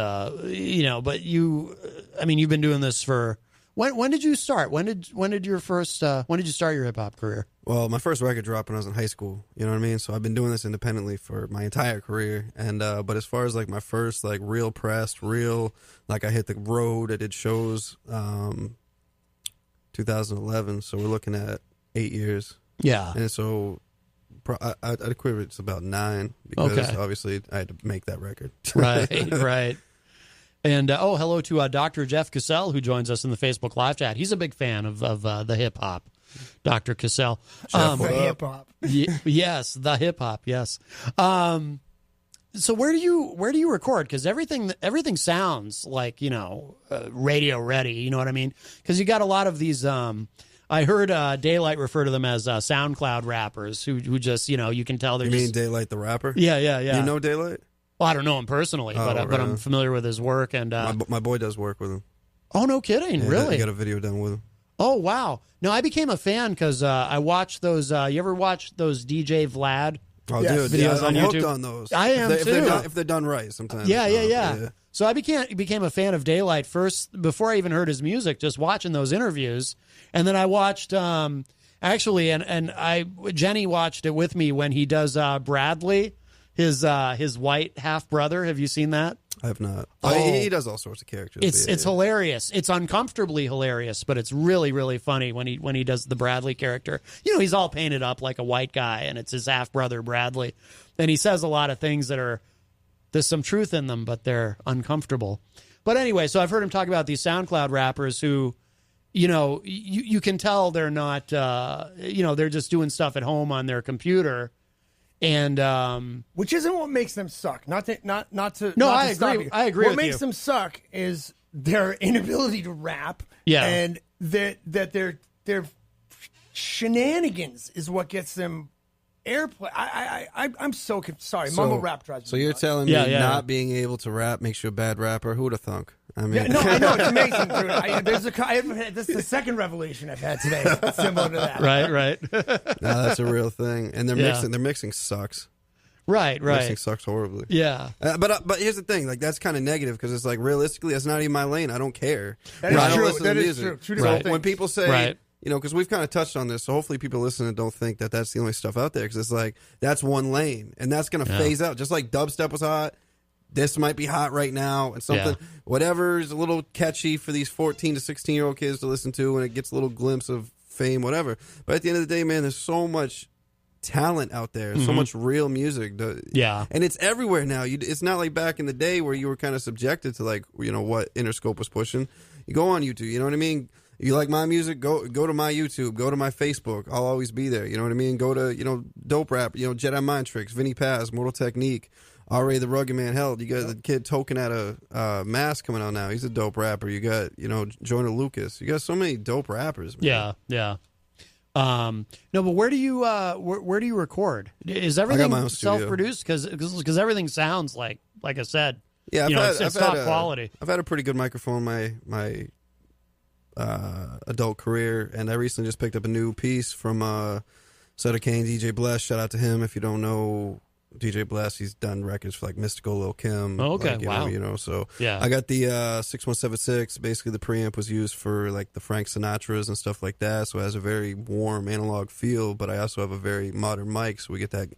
you've been doing this for. When did you start? When did you start your hip hop career? Well, my first record dropped when I was in high school. You know what I mean? So I've been doing this independently for my entire career. And but as far as like my first like real pressed, like I hit the road, I did shows 2011. So we're looking at 8 years. Yeah. And so I'd equivalent it's about 9 because obviously I had to make that record. Right. And hello to Dr. Jeff Cassell, who joins us in the Facebook live chat. He's a big fan of the hip hop. Dr. Cassell, the hip hop. Yes, the hip hop. Yes. So where do you record? Because everything sounds like radio ready. You know what I mean? Because you got a lot of these. I heard Daylight refer to them as SoundCloud rappers who just you can tell they're. You mean Daylight the rapper? Yeah. You know Daylight? Well, I don't know him personally, but I'm familiar with his work. And my boy does work with him. Oh, no kidding! Yeah, really? I got a video done with him. Oh, wow! No, I became a fan because I watched those. You ever watch those DJ Vlad videos on I'm YouTube? hooked on those. I am if too. If they're done right, sometimes. Yeah. So I became a fan of Daylight first before I even heard his music, just watching those interviews, and then I watched. Actually, Jenny watched it with me when he does Bradley. His white half brother. Have you seen that? I have not. He does all sorts of characters. It's hilarious. It's uncomfortably hilarious, but it's really, really funny when he does the Bradley character. He's all painted up like a white guy, and it's his half brother Bradley, and he says a lot of things that there's some truth in them, but they're uncomfortable. But anyway, so I've heard him talk about these SoundCloud rappers who, you can tell they're not, they're just doing stuff at home on their computer. And which isn't what makes them suck. I agree. I agree. What makes them suck is their inability to rap. Yeah. And that their shenanigans is what gets them airplay. I'm so sorry. Mumble rap drives me. So you're telling me not being able to rap makes you a bad rapper? Who would have thunk? I mean, I know it's amazing, dude. This is the second revelation I've had today, similar to that. Right. No, that's a real thing, and their mixing sucks. Right. Mixing sucks horribly. Yeah. But here's the thing, like that's kind of negative because it's like realistically, that's not even my lane. I don't care. That is true. That is true. So when people say, because we've kind of touched on this, so hopefully people listening don't think that that's the only stuff out there because it's like that's one lane, and that's going to phase out. Just like dubstep was hot. This might be hot right now, and whatever is a little catchy for these 14 to 16-year-old kids to listen to, and it gets a little glimpse of fame, whatever. But at the end of the day, man, there's so much talent out there, so much real music. And it's everywhere now. It's not like back in the day where you were kind of subjected to like what Interscope was pushing. You go on YouTube, you know what I mean? You like my music? Go to my YouTube. Go to my Facebook. I'll always be there. You know what I mean? Go to Dope Rap. Jedi Mind Tricks, Vinny Paz, Mortal Technique. R.A. the Rugged Man Held. You got the kid Token at a mask coming out now. He's a dope rapper. You got, Joyner Lucas. You got so many dope rappers, man. Yeah. No, but where do you record? Is everything self-produced? Because everything sounds like I said. Yeah, it's top quality. I've had a pretty good microphone my adult career, and I recently just picked up a new piece from Sutter Kane, DJ Bless. Shout out to him if you don't know. DJ Bless, he's done records for like Mystical, Lil Kim. Oh, okay, wow. So I got the 6176. Basically, the preamp was used for like the Frank Sinatras and stuff like that. So it has a very warm analog feel, but I also have a very modern mic, so we get that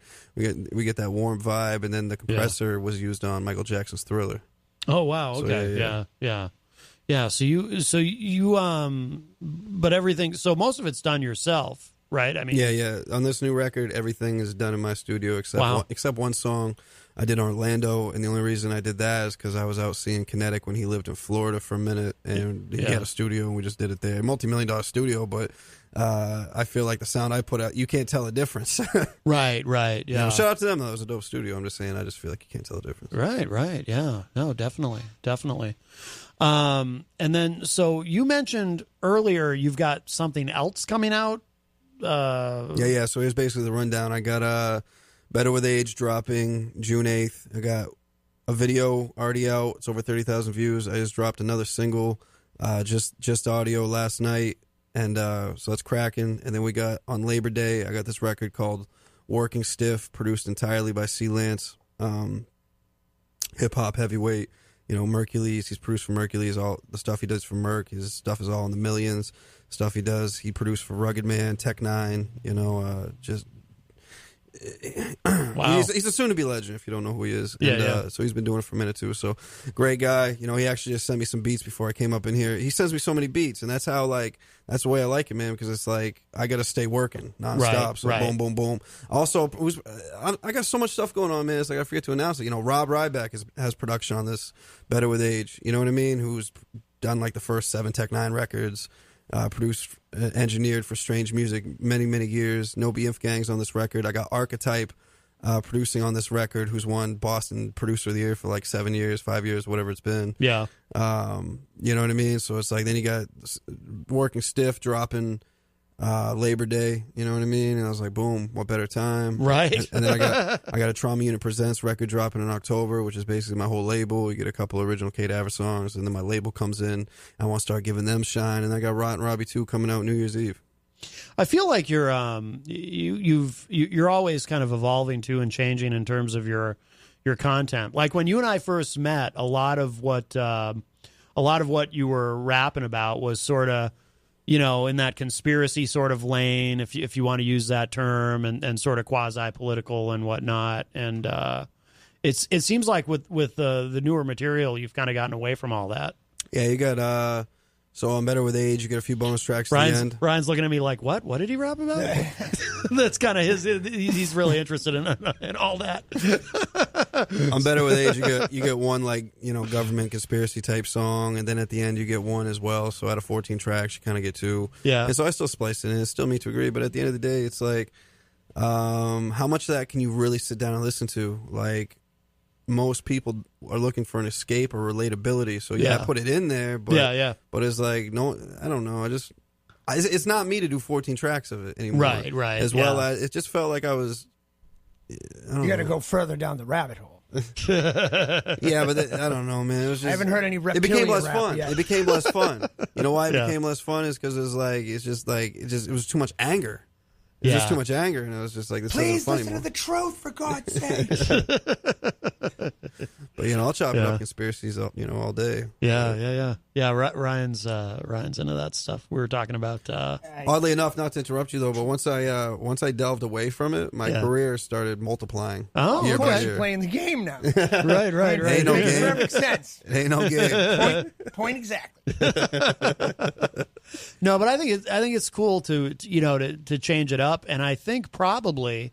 warm vibe. And then the compressor was used on Michael Jackson's Thriller. Oh wow! Okay, yeah. So you, but everything. So most of it's done yourself. right? I mean, yeah. On this new record, everything is done in my studio except one song I did in Orlando, and the only reason I did that is because I was out seeing Kinetic when he lived in Florida for a minute, and he had a studio, and we just did it there. $multi-million studio, but I feel like the sound I put out, you can't tell the difference. Right, yeah. You know, shout out to them, though. It was a dope studio. I'm just saying, I just feel like you can't tell the difference. Right, yeah. No, definitely. And then, so you mentioned earlier you've got something else coming out? Yeah, so here's basically the rundown. I got Better With Age dropping June 8th. I got a video already out. It's over 30,000 views. I just dropped another single, just audio last night. And so that's cracking. And then we got on Labor Day, I got this record called Working Stiff, produced entirely by C. Lance, hip hop heavyweight. You know, Mercules, he's produced for Mercules. All the stuff he does for Merc, his stuff is all in the millions. Stuff he does, he produced for Rugged Man, Tech Nine. You know, just. Wow. He's a soon-to-be legend if you don't know who he is. And, so he's been doing it for a minute too. So great guy. You know, he actually just sent me some beats before I came up in here. He sends me so many beats, and that's how that's the way I like it, man. Because it's like I got to stay working nonstop. So boom, boom, boom. Also, I got so much stuff going on, man. It's like I forget to announce it. You know, Rob Ryback has production on this Better With Age. You know what I mean? Who's done like the first 7 Tech Nine records. Produced, engineered for Strange Music many years. No BF Gangs on this record. I got Archetype producing on this record, who's won Boston Producer of the Year for like 7 years, 5 years, whatever it's been. Yeah. You know what I mean? So it's like, then you got Working Stiff dropping Labor Day, you know what I mean? And I was like, boom, what better time? Right. And then I got a Trauma Unit Presents record dropping in October, which is basically my whole label. You get a couple of original Cadaver songs, and then my label comes in. I want to start giving them shine, and I got Rotten Robbie 2 coming out New Year's Eve. I feel like you're you're always kind of evolving too and changing in terms of your content. Like when you and I first met, a lot of what you were rapping about was sort of, you know, in that conspiracy sort of lane, if you want to use that term, and sort of quasi-political and whatnot. And it seems like with the newer material, you've kind of gotten away from all that. Yeah, you got so on Better With Age, you get a few bonus tracks at the end. Ryan's looking at me like, what? What did he rap about? That's kind of he's really interested in all that. On Better With Age, you get one, like, you know, government conspiracy type song, and then at the end you get one as well. So out of 14 tracks, you kind of get 2. Yeah. And so I still spliced it in. It's still Me to Agree, but at the end of the day, it's like, how much of that can you really sit down and listen to? Like, most people are looking for an escape or relatability. So I put it in there, but but it's like, no, I don't know. It's not me to do 14 tracks of it anymore. Right. As well as it just felt like I was. You got to go further down the rabbit hole. Yeah, but I don't know, man. It was just, I haven't heard any reptilian It became less rap fun. yet. It became less fun. You know why it became less fun? Is because it was too much anger. It was just too much anger, and I was just like, this Please isn't funny listen anymore. to the truth, for God's sake. But you know, I'll chop it up conspiracies up, you know, all day. Yeah. Ryan's into that stuff. We were talking about. Oddly enough, not to interrupt you though, but once I delved away from it, my career started multiplying. Oh, year of by course, year. you're playing the game now. Right. It ain't no Makes game. perfect sense. It ain't no game. Point exactly. No, but I think it's cool to change it up, and I think probably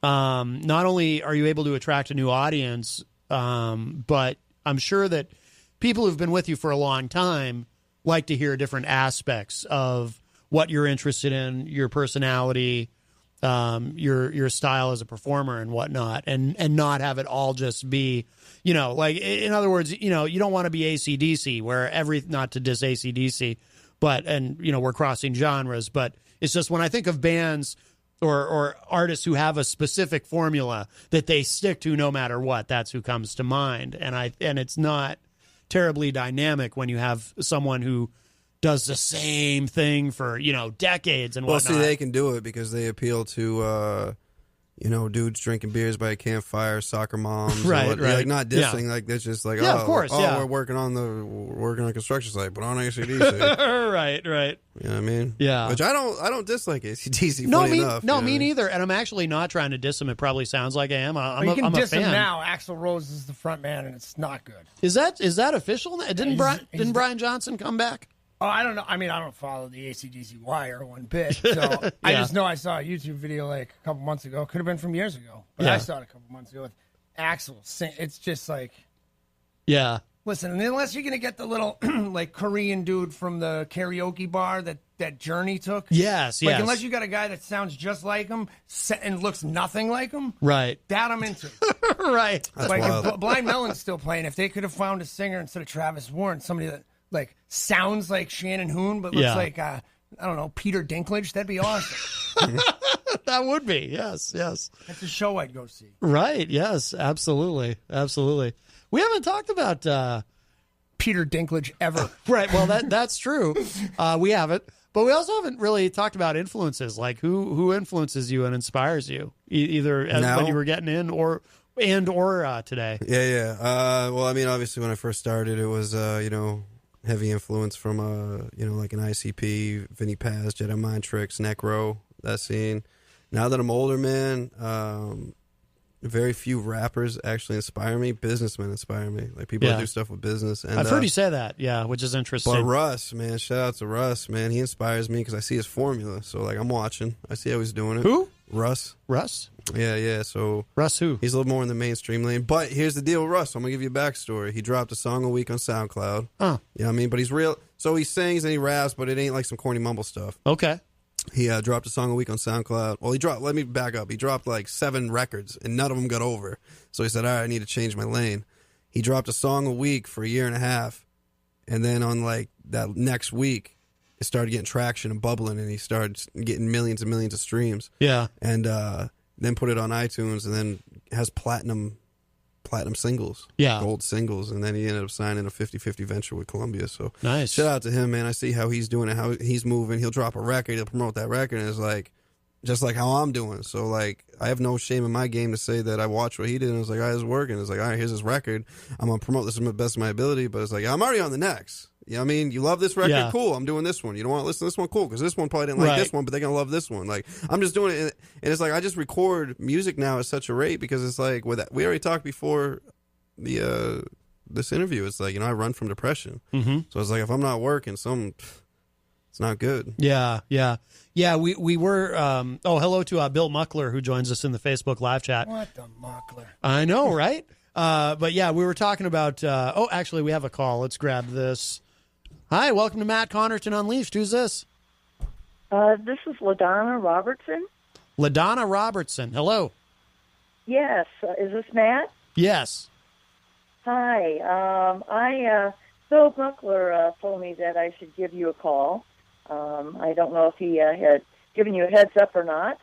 not only are you able to attract a new audience, but I'm sure that people who've been with you for a long time like to hear different aspects of what you're interested in, your personality, your style as a performer and whatnot, and not have it all just be, you know, like, in other words, you know, you don't want to be AC/DC where not to diss AC/DC, but, and, you know, we're crossing genres, but it's just when I think of bands or artists who have a specific formula that they stick to no matter what, that's who comes to mind. And it's not terribly dynamic when you have someone who does the same thing for, you know, decades and whatnot. Well, see, they can do it because they appeal to, you know, dudes drinking beers by a campfire, soccer moms, right. Like, not dissing, like that's just like, of course, we're working on a construction site, but on AC/DC. right. You know what I mean? Yeah. Which I don't dislike AC/DC. Me neither. And I'm actually not trying to diss them. It probably sounds like I am. You can I'm diss a fan. him now. Axl Rose is the front man, and it's not good. Is that official? Didn't Brian Johnson come back? Oh, I don't know. I mean, I don't follow the AC/DC Wire one bit. So I just know I saw a YouTube video like a couple months ago. Could have been from years ago, but I saw it a couple months ago with Axl sing. It's just like, yeah. Listen, unless you're gonna get the little like Korean dude from the karaoke bar that Journey took. Yes, like, unless you got a guy that sounds just like him and looks nothing like him. Right. That I'm into. Right. That's like wild. if Blind Melon's still playing. If they could have found a singer instead of Travis Warren, somebody that like sounds like Shannon Hoon but looks like I don't know, Peter Dinklage, that'd be awesome. That would be. Yes. That's a show I'd go see. Right. Yes. Absolutely. We haven't talked about Peter Dinklage ever. Right. Well, that's true. We haven't, but we also haven't really talked about influences. Like who influences you and inspires you, either when you were getting in or today. Yeah. Well, I mean, obviously, when I first started, it was heavy influence from like an ICP, Vinny Paz, Jedi Mind Tricks, Necro, that scene. Now that I'm older, man, very few rappers actually inspire me. Businessmen inspire me, like people that do stuff with business. And I've heard you say that, which is interesting. But Russ, man, shout out to Russ, man. He inspires me because I see his formula. So like I'm watching, I see how he's doing it. Who? Russ. Yeah. So Russ, who? He's a little more in the mainstream lane. But here's the deal with Russ. I'm gonna give you a backstory. He dropped a song a week on SoundCloud. Oh, you know what I mean? But he's real. So he sings and he raps, but it ain't like some corny mumble stuff. Okay. He dropped a song a week on SoundCloud. Well, let me back up. He dropped like 7 records, and none of them got over. So he said, all right, I need to change my lane. He dropped a song a week for a year and a half, and then on like that next week, it started getting traction and bubbling, and he started getting millions and millions of streams. Yeah. And then put it on iTunes, and then has platinum singles, gold singles, and then he ended up signing a 50-50 venture with Columbia. So nice. Shout out to him, man. I see how he's doing it, how he's moving. He'll drop a record, he'll promote that record, and it's like just like how I'm doing. So like I have no shame in my game to say that I watched what he did and I was like, all right, it's working. It's like, all right, here's his record. I'm gonna promote this to the best of my ability, but it's like I'm already on the next. You know what I mean? You love this record? Cool. I'm doing this one. You don't want to listen to this one? Cool, because this one probably didn't like this one, but they're going to love this one. Like, I'm just doing it. And it's like, I just record music now at such a rate because it's like, we already talked before this interview. It's like, I run from depression. Mm-hmm. So it's like, if I'm not working, it's not good. Yeah. We were, hello to Bill Muckler, who joins us in the Facebook live chat. What the Muckler? I know, right? But yeah, we were talking about, actually we have a call. Let's grab this. Hi, welcome to Matt Connarton Unleashed. Who's this? This is LaDonna Robertson. LaDonna Robertson. Hello. Yes. Is this Matt? Yes. Hi. Bill Buckler told me that I should give you a call. I don't know if he had given you a heads up or not,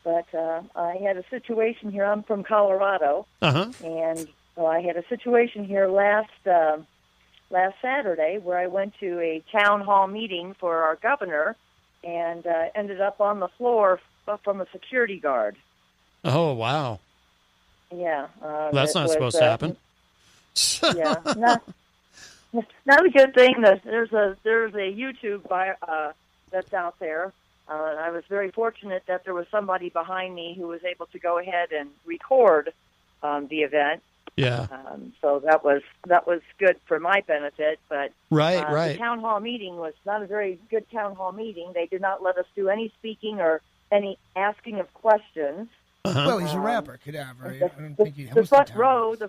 but I had a situation here. I'm from Colorado, and I had a situation here last Saturday where I went to a town hall meeting for our governor and ended up on the floor from a security guard. Oh, wow. Yeah. That's not supposed to happen. Yeah. Not a good thing. There's a YouTube that's out there. I was very fortunate that there was somebody behind me who was able to go ahead and record the event. Yeah. So that was good for my benefit, but right. The town hall meeting was not a very good town hall meeting. They did not let us do any speaking or any asking of questions. Well, he's a rapper, Cadaver. The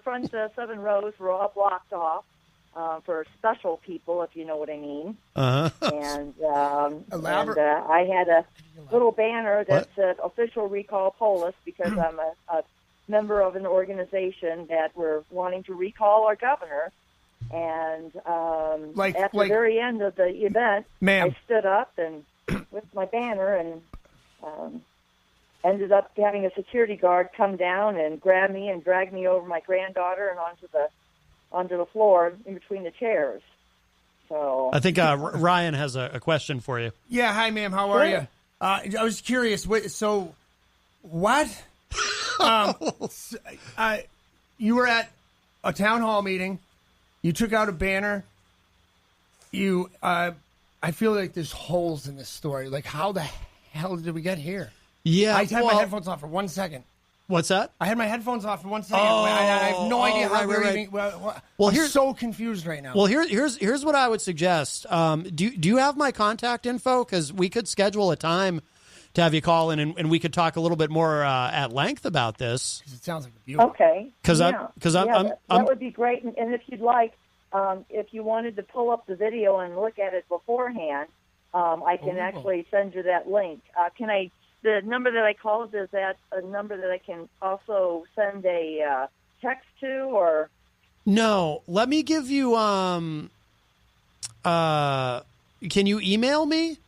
front 7 rows were all blocked off for special people, if you know what I mean. And I had a little banner that said "Official Recall Polis" because I'm a member of an organization that we're wanting to recall our governor. And at the very end of the event, I stood up and with my banner and ended up having a security guard come down and grab me and drag me over my granddaughter and onto the floor in between the chairs. So I think Ryan has a question for you. Yeah, hi, ma'am. How are you? I was curious. What? You were at a town hall meeting. You took out a banner. I feel like there's holes in this story. Like, how the hell did we get here? Yeah, I had my headphones on for 1 second. What's that? I had my headphones off for 1 second. I have no idea how we're even. Well, I'm so confused right now. Well, here's what I would suggest. Do you have my contact info? Because we could schedule a time to have you call in, and we could talk a little bit more at length about this. It sounds like a beautiful. Okay. That would be great. And if you'd like, if you wanted to pull up the video and look at it beforehand, I can actually send you that link. Can I? The number that I called, is that a number that I can also send a text to, or? No. Let me give you. Can you email me?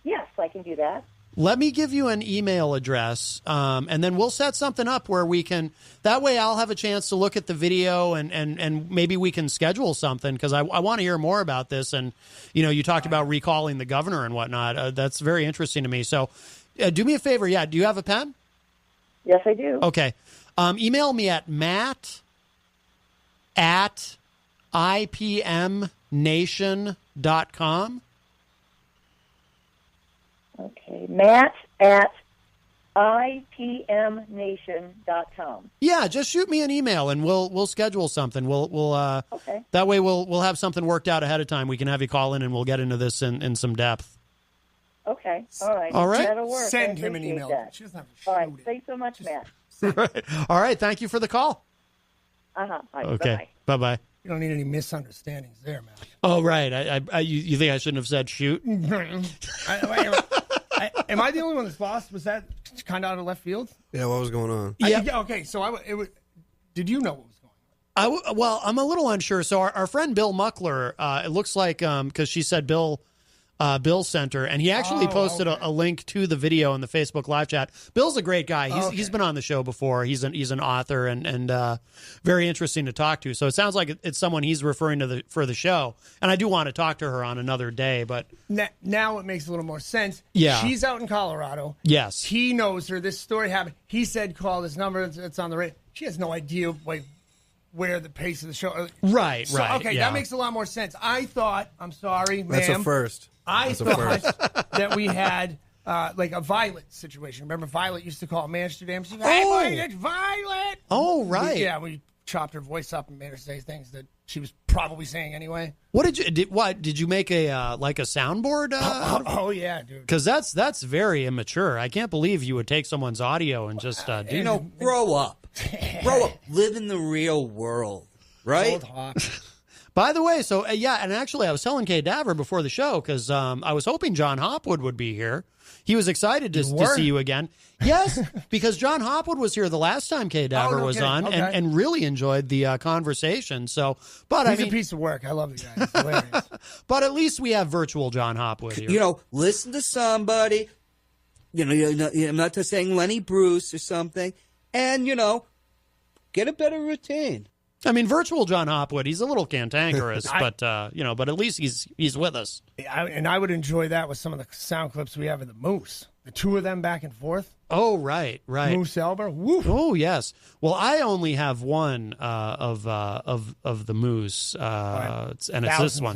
Yes, I can do that. Let me give you an email address, and then we'll set something up where we can. That way, I'll have a chance to look at the video, and maybe we can schedule something, because I want to hear more about this. And you talked about recalling the governor and whatnot. That's very interesting to me. So, do me a favor. Yeah, do you have a pen? Yes, I do. Okay, email me at matt@ipmnation.com. Okay, matt@ipmnation.com. Yeah, just shoot me an email and we'll schedule something. We'll okay. That way we'll have something worked out ahead of time. We can have you call in and we'll get into this in some depth. Okay, all right. All right. That'll work. Send him an email. All right, thanks so much, Matt. All right, thank you for the call. Uh-huh. Right, okay, bye-bye. You don't need any misunderstandings there, Matt. Oh, right. You think I shouldn't have said shoot? Am I the only one that's lost? Was that kind of out of left field? Yeah, what was going on? Yeah. Okay, so did you know what was going on? Well, I'm a little unsure. So our friend Bill Muckler, it looks like, because she said Bill sent her, and he actually posted a link to the video in the Facebook live chat. Bill's a great guy. He's been on the show before. He's an author and very interesting to talk to. So it sounds like it's someone he's referring to for the show. And I do want to talk to her on another day. But now it makes a little more sense. Yeah, she's out in Colorado. Yes, he knows her. This story happened. He said, "Call this number. It's on the radio." She has no idea where the pace of the show. Right. Okay, yeah. that makes a lot more sense. I thought. I'm sorry, ma'am. That's a first. I thought that we had like a Violet situation. Remember, Violet used to call Amsterdam. She's like, "Hey, it's Violet." Oh, right. We chopped her voice up and made her say things that she was probably saying anyway. What did you make a soundboard? Oh yeah, dude. Because that's very immature. I can't believe you would take someone's audio and just do. Grow up. Grow up. Live in the real world, right? Old hawk. By the way, so and actually I was telling Kay Daver before the show, because I was hoping John Hopwood would be here. He was excited to see you again. Yes, because John Hopwood was here the last time Kay Daver was on, and really enjoyed the conversation. So, he's a piece of work. I love the guy. He's hilarious. But at least we have virtual John Hopwood here. Listen to somebody. I'm not just saying Lenny Bruce or something, and get a better routine. I mean, virtual John Hopwood, he's a little cantankerous, but at least he's with us. And I would enjoy that with some of the sound clips we have of the Moose. The two of them back and forth. Oh, right. Moose Elber. Woo. Oh, yes. Well, I only have one of the Moose, and it's this one.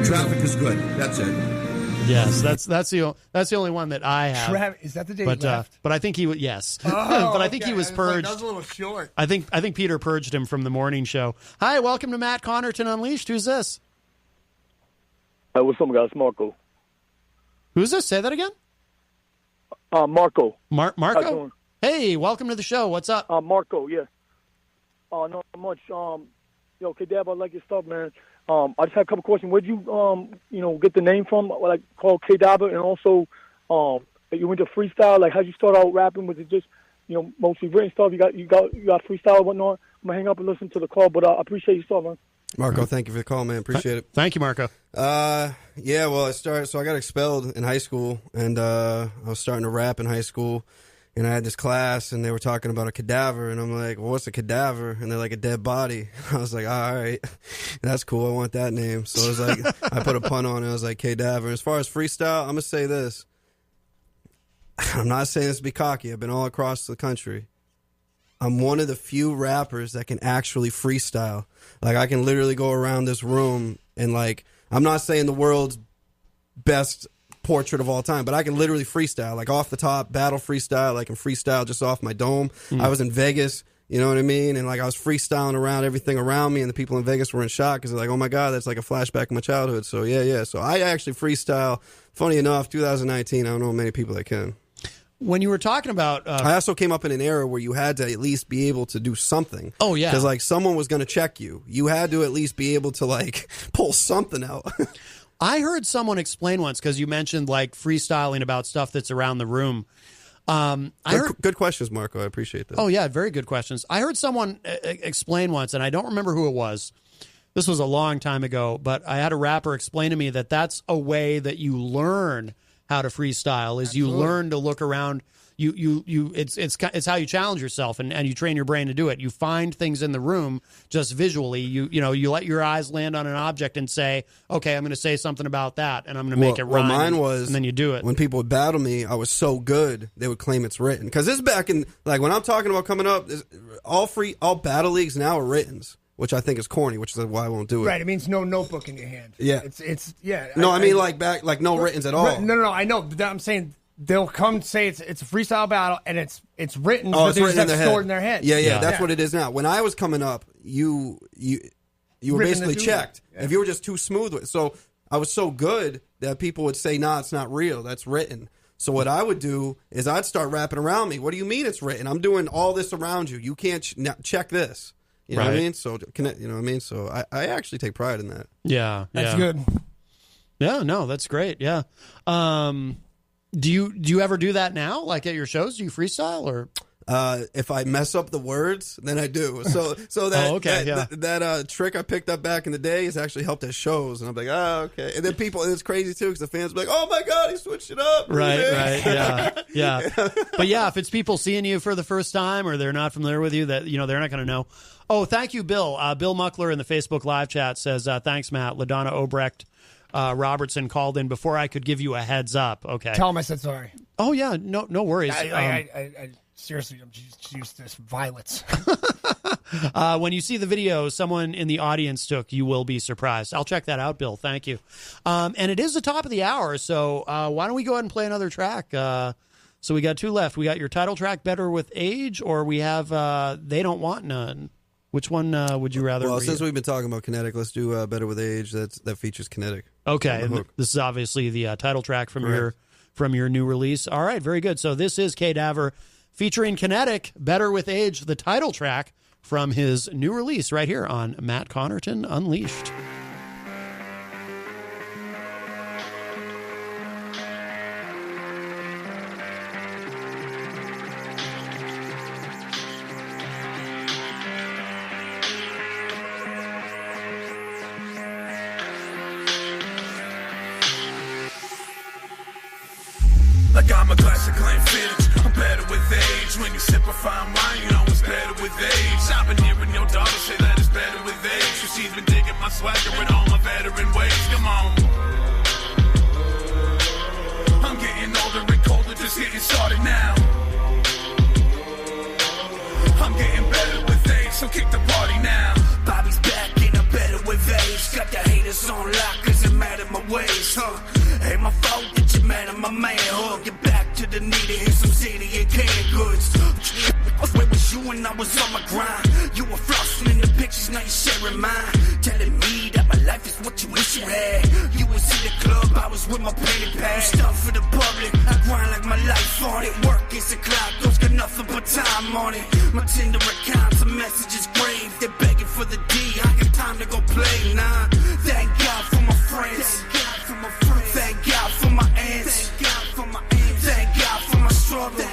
Traffic is good. That's it. Yes, that's the only one that I have. Is that the day he left? But I think he was yes. Oh, but I think he was purged. That was a little short. I think Peter purged him from the morning show. Hi, welcome to Matt Connarton Unleashed. Who's this? What's up, guys? Marco. Who's this? Say that again. Marco. Marco. Hey, welcome to the show. What's up? Marco. Yeah. Not much. K-Dab, I like your stuff, man. I just had a couple questions. Where'd you, get the name from? Like called K-Daba, and also, that you went to freestyle. Like, how'd you start out rapping? Was it just, mostly written stuff? You got freestyle and whatnot. I'm gonna hang up and listen to the call, but I appreciate your stuff, man. Marco, thank you for the call, man. Appreciate it. Thank you, Marco. Yeah, well, I got expelled in high school, and I was starting to rap in high school. And I had this class, and they were talking about a cadaver, and I'm like, well, what's a cadaver? And they're like, a dead body. I was like, all right, that's cool. I want that name. So I was like, I put a pun on it. I was like, cadaver. As far as freestyle, I'm going to say this. I'm not saying this to be cocky. I've been all across the country. I'm one of the few rappers that can actually freestyle. Like, I can literally go around this room and, like, I'm not saying the world's best portrait of all time, but I can literally freestyle, like off the top, battle freestyle. I can freestyle just off my dome. I was in Vegas, you know what I mean? And like I was freestyling around everything around me, and the people in Vegas were in shock because they're like, oh my God, that's like a flashback of my childhood. So yeah. So I actually freestyle. Funny enough, 2019, I don't know many people that can. When you were talking about... I also came up in an era where you had to at least be able to do something. Oh, yeah. Because, like, someone was going to check you. You had to at least be able to, like, pull something out. I heard someone explain once, because you mentioned, like, freestyling about stuff that's around the room. Good questions, Marco. I appreciate that. Oh, yeah, very good questions. I heard someone explain once, and I don't remember who it was. This was a long time ago, but I had a rapper explain to me that that's a way that you learn how to freestyle, is you learn to look around. It's how you challenge yourself and you train your brain to do it. You find things in the room just visually. You let your eyes land on an object and say, okay, I'm going to say something about that, and I'm going to make it rhyme. Well, mine was, and then you do it. When people would battle me, I was so good they would claim it's written. Because this is back in, like, when I'm talking about coming up, all battle leagues now are writtens, which I think is corny, which is why I won't do it. Right, it means no notebook in your hand. Yeah. It's yeah. No, I mean like no writtens at all. No, I know. But I'm saying they'll come say it's a freestyle battle and it's written, but it's written in their stored in their head. Yeah, that's what it is now. When I was coming up, you were basically checked if you were just too smooth with it. So I was so good that people would say, nah, it's not real, that's written. So what I would do is I'd start rapping around me. What do you mean it's written? I'm doing all this around you. You can't check this. You know what I mean? So you know what I mean? So I actually take pride in that. Yeah. That's good. Yeah, no, that's great. Yeah. Do you ever do that now? Like at your shows, do you freestyle or? If I mess up the words, then I do. So that that trick I picked up back in the day has actually helped at shows, and I'm like, okay. And then it's crazy too because the fans be like, oh my God, he switched it up. Right, yeah. But yeah, if it's people seeing you for the first time or they're not familiar with you, that they're not going to know. Oh, thank you, Bill. Bill Muckler in the Facebook live chat says, thanks, Matt. LaDonna Obrecht Robertson called in before I could give you a heads up. Okay. Tell him I said sorry. Oh yeah, no worries. I seriously, I'm just used to this violence. When you see the video someone in the audience took, you will be surprised. I'll check that out, Bill. Thank you. And it is the top of the hour, so why don't we go ahead and play another track? So we got two left. We got your title track, Better With Age, or we have They Don't Want None. Which one would you rather? Well, since we've been talking about Kinetic, let's do Better With Age. That features Kinetic. Okay, and this is obviously the title track from your new release. All right, very good. So this is K-Daver featuring Kinetic, Better With Age, the title track from his new release right here on Matt Connarton Unleashed. Like I'm a glass of clean vintage, I'm better with age. When you sip a fine wine, you know it's better with age. I've been hearing your daughter say that it's better with age. So she's been digging my swagger and all my veteran ways. Come on. I'm getting older and colder, just getting started now. I'm getting better with age, so kick the party now. Bobby's back and I'm better with age. Got the haters on lock cause they're mad at my ways, huh? Ain't my fault that you're mad at my manhood. Get back to the needy, here's some city and canned goods. Where was you when I was on my grind? You were flossing in the pictures, now you're sharing mine. Telling me that my life is what you wish you had. You was in the club, I was with my painted pad. Stuff for the public, I grind like my life on it. Work is a cloud, those got nothing but time on it. My Tinder accounts, a message is grave. They're begging for the D, I got time to go play. Nah, thank God for my friends. Thank God for my ends. Thank God for my struggle.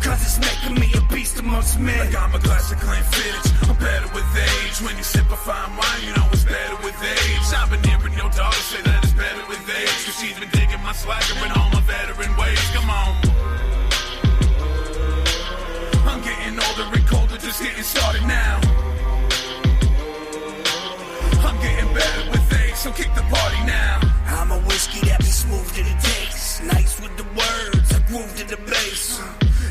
Cause it's making me a beast amongst men. Like I'm a glass of clean vintage, I'm better with age. When you sip a fine wine, you know it's better with age. I've been hearing your daughter say that it's better with age. Cause she's been digging my swagger and all my veteran ways. Come on. I'm getting older and colder, just getting started now. I'm getting better with age, so kick the party now. I'm a whiskey that be smooth to the taste. Nice with the words, I groove to the bass.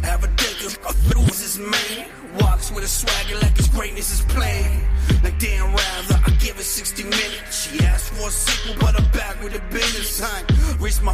Have a dick of loses, man. Walks with a swagger like his greatness is playing. Like Dan Rather, I give it 60 minutes. She asked for a sequel, but I'm back with a business. Reached my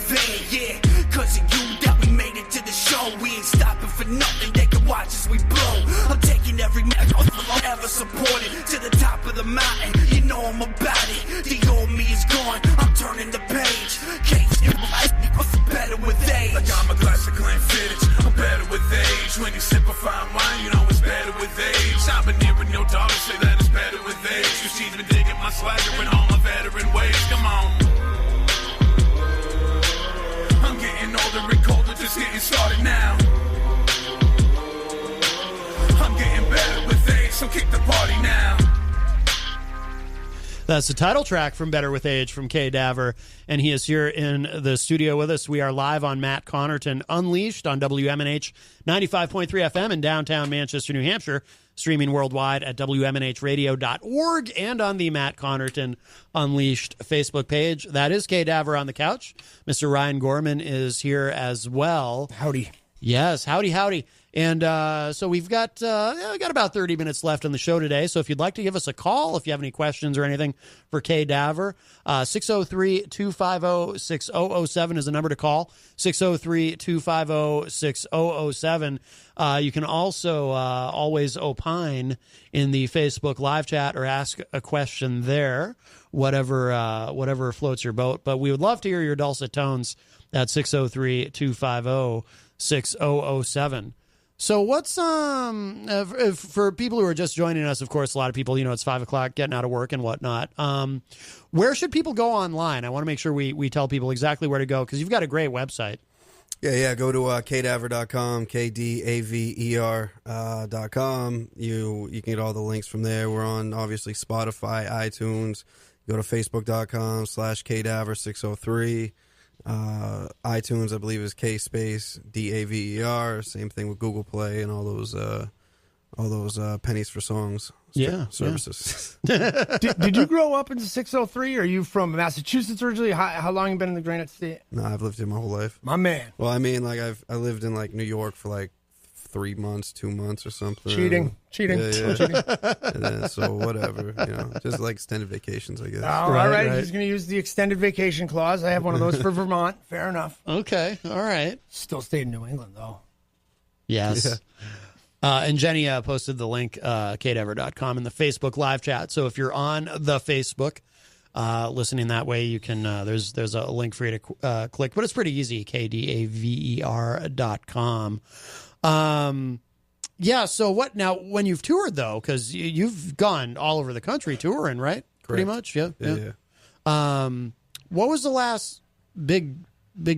van, yeah. Cause of you that we made it to the show. We ain't stopping for nothing, they can watch as we blow. I'm taking every match I've ever supported to the top of the mountain. You know I'm about it. The old me is gone, I'm turning the page. Can't better with age. I got my classic clan vintage. I'm better with age. When you sip a fine wine, you know it's better with age. I've been hearing your daughter say that it's better with age. Cause she's been digging my swagger and all my veteran ways. Come on. I'm getting older and colder, just getting started now. I'm getting better with age, so kick the party now. That's the title track from Better With Age from K. Daver, and he is here in the studio with us. We are live on Matt Connarton Unleashed on WMNH 95.3 FM in downtown Manchester, New Hampshire, streaming worldwide at WMNHradio.org and on the Matt Connarton Unleashed Facebook page. That is K. Daver on the couch. Mr. Ryan Gorman is here as well. Howdy. Yes, howdy, howdy. And so we've got about 30 minutes left on the show today. So if you'd like to give us a call, if you have any questions or anything for K. Daver, 603-250-6007 is the number to call, 603-250-6007. You can also always opine in the Facebook live chat or ask a question there, whatever floats your boat. But we would love to hear your dulcet tones at 603-250-6007. So what's for people who are just joining us, of course, a lot of people, it's 5 o'clock, getting out of work and whatnot. Where should people go online? I want to make sure we tell people exactly where to go, because you've got a great website. Yeah. Go to kdaver.com, KDAVER.com. You can get all the links from there. We're on, obviously, Spotify, iTunes. Go to facebook.com/KDaver603. iTunes, I believe, is KSpace-DAVER. Same thing with Google Play and all those pennies for songs services. Yeah. Did you grow up in 603? Are you from Massachusetts originally? How long have you been in the Granite State? No, I've lived here my whole life. My man. Well, I mean, like I lived in like New York for like 3 months, 2 months or something. Cheating. Yeah. And then, so whatever, just like extended vacations, I guess. All right. He's going to use the extended vacation clause. I have one of those for Vermont. Fair enough. Okay. All right. Still stayed in New England, though. Yes. Yeah. And Jenny posted the link, kdaver.com, in the Facebook live chat. So if you're on the Facebook, listening that way, you can, there's a link for you to click, but it's pretty easy, kdaver.com. So what now, when you've toured though, because you've gone all over the country touring, right? Correct. Pretty much. Yeah. What was the last big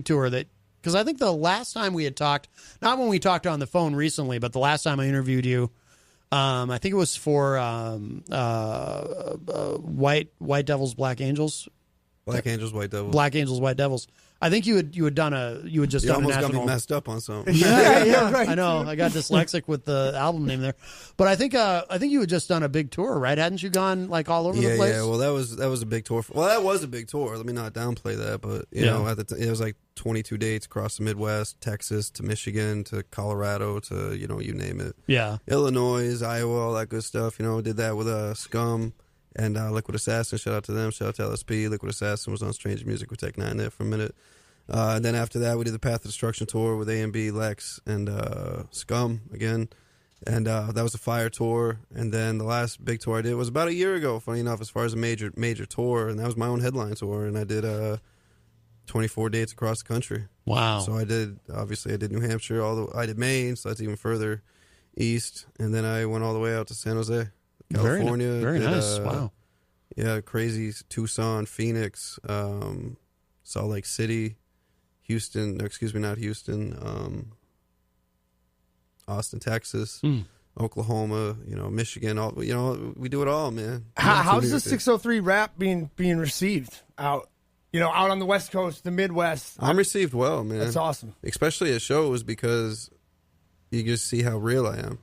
tour because I think the last time we had talked, not when we talked on the phone recently, but the last time I interviewed you, I think it was for White Devils, Black Angels. Black Angels, White Devils. Black Angels, White Devils. I think you had just done a almost national... got me messed up on something. Yeah, right. I know. I got dyslexic with the album name there, but I think you had just done a big tour, right? Hadn't you gone like all over the place? Yeah. Well, that was a big tour. That was a big tour. Let me not downplay that, but you know, it was like 22 dates across the Midwest, Texas to Michigan to Colorado to you name it. Yeah. Illinois, Iowa, all that good stuff. Did that with Scum. And Liquid Assassin, shout out to them, shout out to LSP. Liquid Assassin was on Strange Music with Tech 9 there for a minute. And then after that, we did the Path of Destruction tour with A&B, Lex, and Scum again. And that was a fire tour. And then the last big tour I did was about a year ago, funny enough, as far as a major tour. And that was my own headline tour. And I did 24 dates across the country. Wow. So I did New Hampshire, I did Maine, so that's even further east. And then I went all the way out to San Jose, California. Very nice. Wow. Yeah, crazy. Tucson, Phoenix, Salt Lake City, Houston. No, excuse me, not Houston. Austin, Texas, Oklahoma. Michigan. All we do it all, man. How's the 603 rap being received out? Out on the West Coast, the Midwest. I'm received well, man. That's awesome. Especially at shows because you just see how real I am.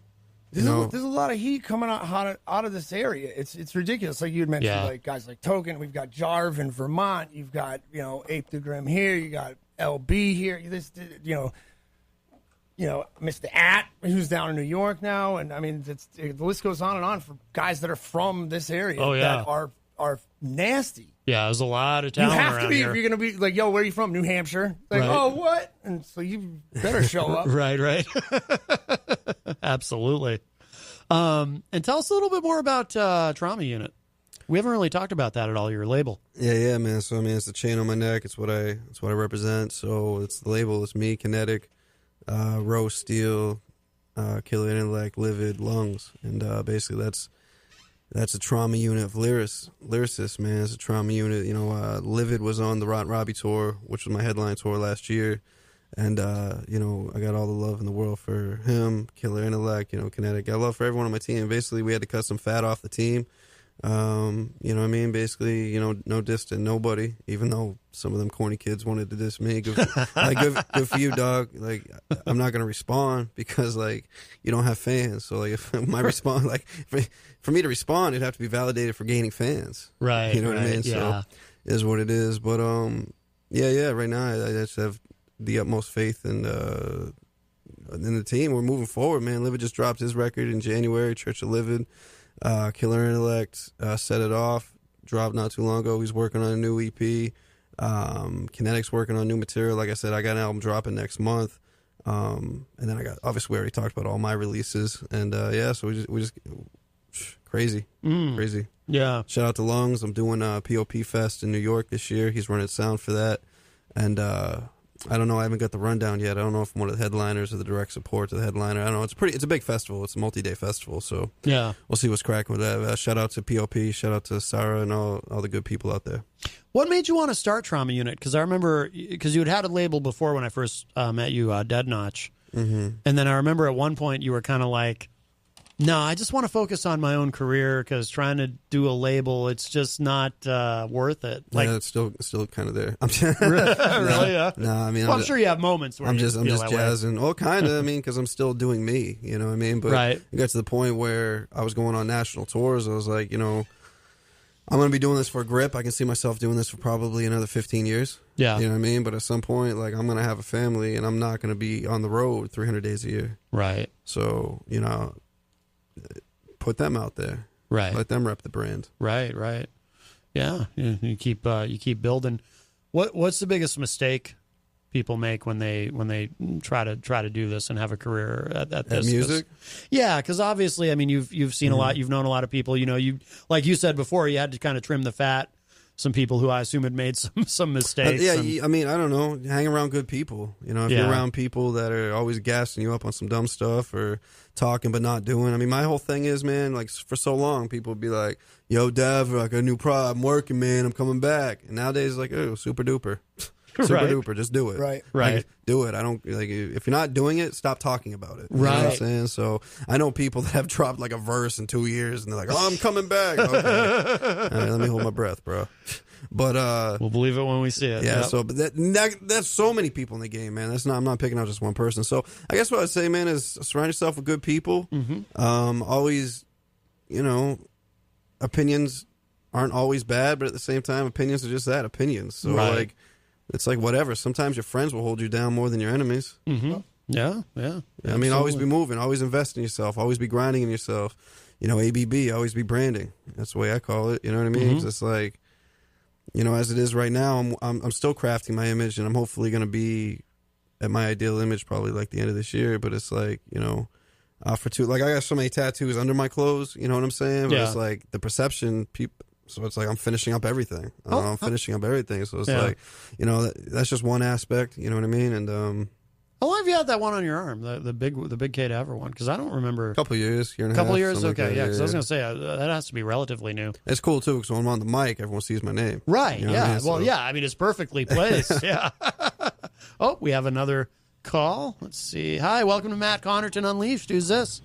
There's a lot of heat coming out of this area. It's ridiculous. Like you had mentioned, like guys like Token. We've got Jarv in Vermont. You've got Ape the Grim here. You got LB here. Mr. At, who's down in New York now, and I mean the list goes on and on for guys that are from this area. Oh, yeah. That are nasty. Yeah, there's a lot of You talent have to around be here. if you're going to be like, yo, where are you from? New Hampshire. Like, Right. oh, what? And so you better show up. Right. Absolutely. And tell us a little bit more about Trauma Unit. We haven't really talked about that at all, your label. Yeah, man. So, I mean, it's the chain on my neck. It's what I represent. So, it's the label. It's me, Kinetic, Rose Steel, Killer Intellect, Livid, Lungs. And basically, that's a trauma unit of lyricists, man. It's a trauma unit. You know, Livid was on the Robbie tour, which was my headline tour last year. And, you know, I got all the love in the world for him, Killer Intellect, you know, Kinetic. Got love for everyone on my team. Basically, we had to cut some fat off the team. You know what I mean? Basically, you know, no diss to nobody, even though some of them corny kids wanted to diss me. Good for you, dog. Like, I'm not going to respond because, like, you don't have fans. So, like, if my response, like, for me to respond, it'd have to be validated for gaining fans. Right. You know what I mean? Yeah. So, it is what it is. But, yeah, right now, I just have the utmost faith in the team. We're moving forward, man. Livid just dropped his record in January, Church of Livid. Killer Intellect set it off, dropped not too long ago. He's working on a new EP. Kinetic's working on new material. Like I said, I got an album dropping next month. And then I got, obviously, we already talked about all my releases. And yeah, so we just crazy. Yeah. Shout out to Lungs. I'm doing POP Fest in New York this year. He's running sound for that. And I don't know. I haven't got the rundown yet. I don't know if I'm one of the headliners or the direct support to the headliner. I don't know. It's a big festival. It's a multi-day festival. So yeah, we'll see what's cracking with that. Shout out to POP. Shout out to Sarah and all the good people out there. What made you want to start Trauma Unit? Because I remember, because you had a label before when I first met you, Dead Notch. Mm-hmm. And then I remember at one point you were kind of like, no, I just want to focus on my own career because trying to do a label, it's just not worth it. Like, yeah, it's still kind of there. Really? Yeah. No, I mean, I'm sure you have moments where I'm just jazzing. way. Well, kind of. I mean, because I'm still doing me. You know what I mean? But right. It got to the point where I was going on national tours. I was like, you know, I'm going to be doing this for a grip. I can see myself doing this for probably another 15 years. Yeah. You know what I mean? But at some point, like, I'm going to have a family, and I'm not going to be on the road 300 days a year. Right. So, you know, put them out there. Right. Let them rep the brand. Right. Yeah. You keep building. What's the biggest mistake people make when they try to do this and have a career at this? At music? Yeah, because obviously, I mean, you've seen a lot. You've known a lot of people. You know, you like you said before, you had to kind of trim the fat. Some people who I assume had made some mistakes. Yeah, I mean, I don't know. Hang around good people. You know, if you're around people that are always gassing you up on some dumb stuff or talking but not doing. I mean, my whole thing is, man, like for so long, people would be like, "Yo, Dev, like a new product. I'm working, man. I'm coming back." And nowadays, like, oh, super duper. Super duper, just do it. Right. Like, do it. I don't like if you're not doing it, stop talking about it. You know what I'm saying? So I know people that have dropped like a verse in 2 years and they're like, "Oh, I'm coming back." Okay. All right, let me hold my breath, bro. But we'll believe it when we see it. Yeah. Yep. So, but that's so many people in the game, man. I'm not picking out just one person. So I guess what I'd say, man, is surround yourself with good people. Mm-hmm. Always, you know, opinions aren't always bad, but at the same time, opinions are just that, opinions. So like. It's like whatever. Sometimes your friends will hold you down more than your enemies. Mm-hmm. Yeah. I mean, always be moving. Always invest in yourself. Always be grinding in yourself. You know, ABB, always be branding. That's the way I call it. You know what I mean? 'Cause it's like, you know, as it is right now, I'm still crafting my image, and I'm hopefully going to be at my ideal image probably like the end of this year. But it's like, you know, I got so many tattoos under my clothes. You know what I'm saying? But it's like the perception people. So it's like I'm finishing up everything. I'm finishing up everything. So it's like, you know, that's just one aspect. You know what I mean? And how long have you had that one on your arm, the big K to ever one? Because I don't remember. A couple years, year and a half. Couple years, okay, like yeah. Because I was going to say that has to be relatively new. It's cool too, because when I'm on the mic, everyone sees my name. Right? You know yeah. what I mean? Well, So- yeah. I mean, it's perfectly placed. Yeah. Oh, we have another call. Let's see. Hi, welcome to Matt Connarton Unleashed. Who's this?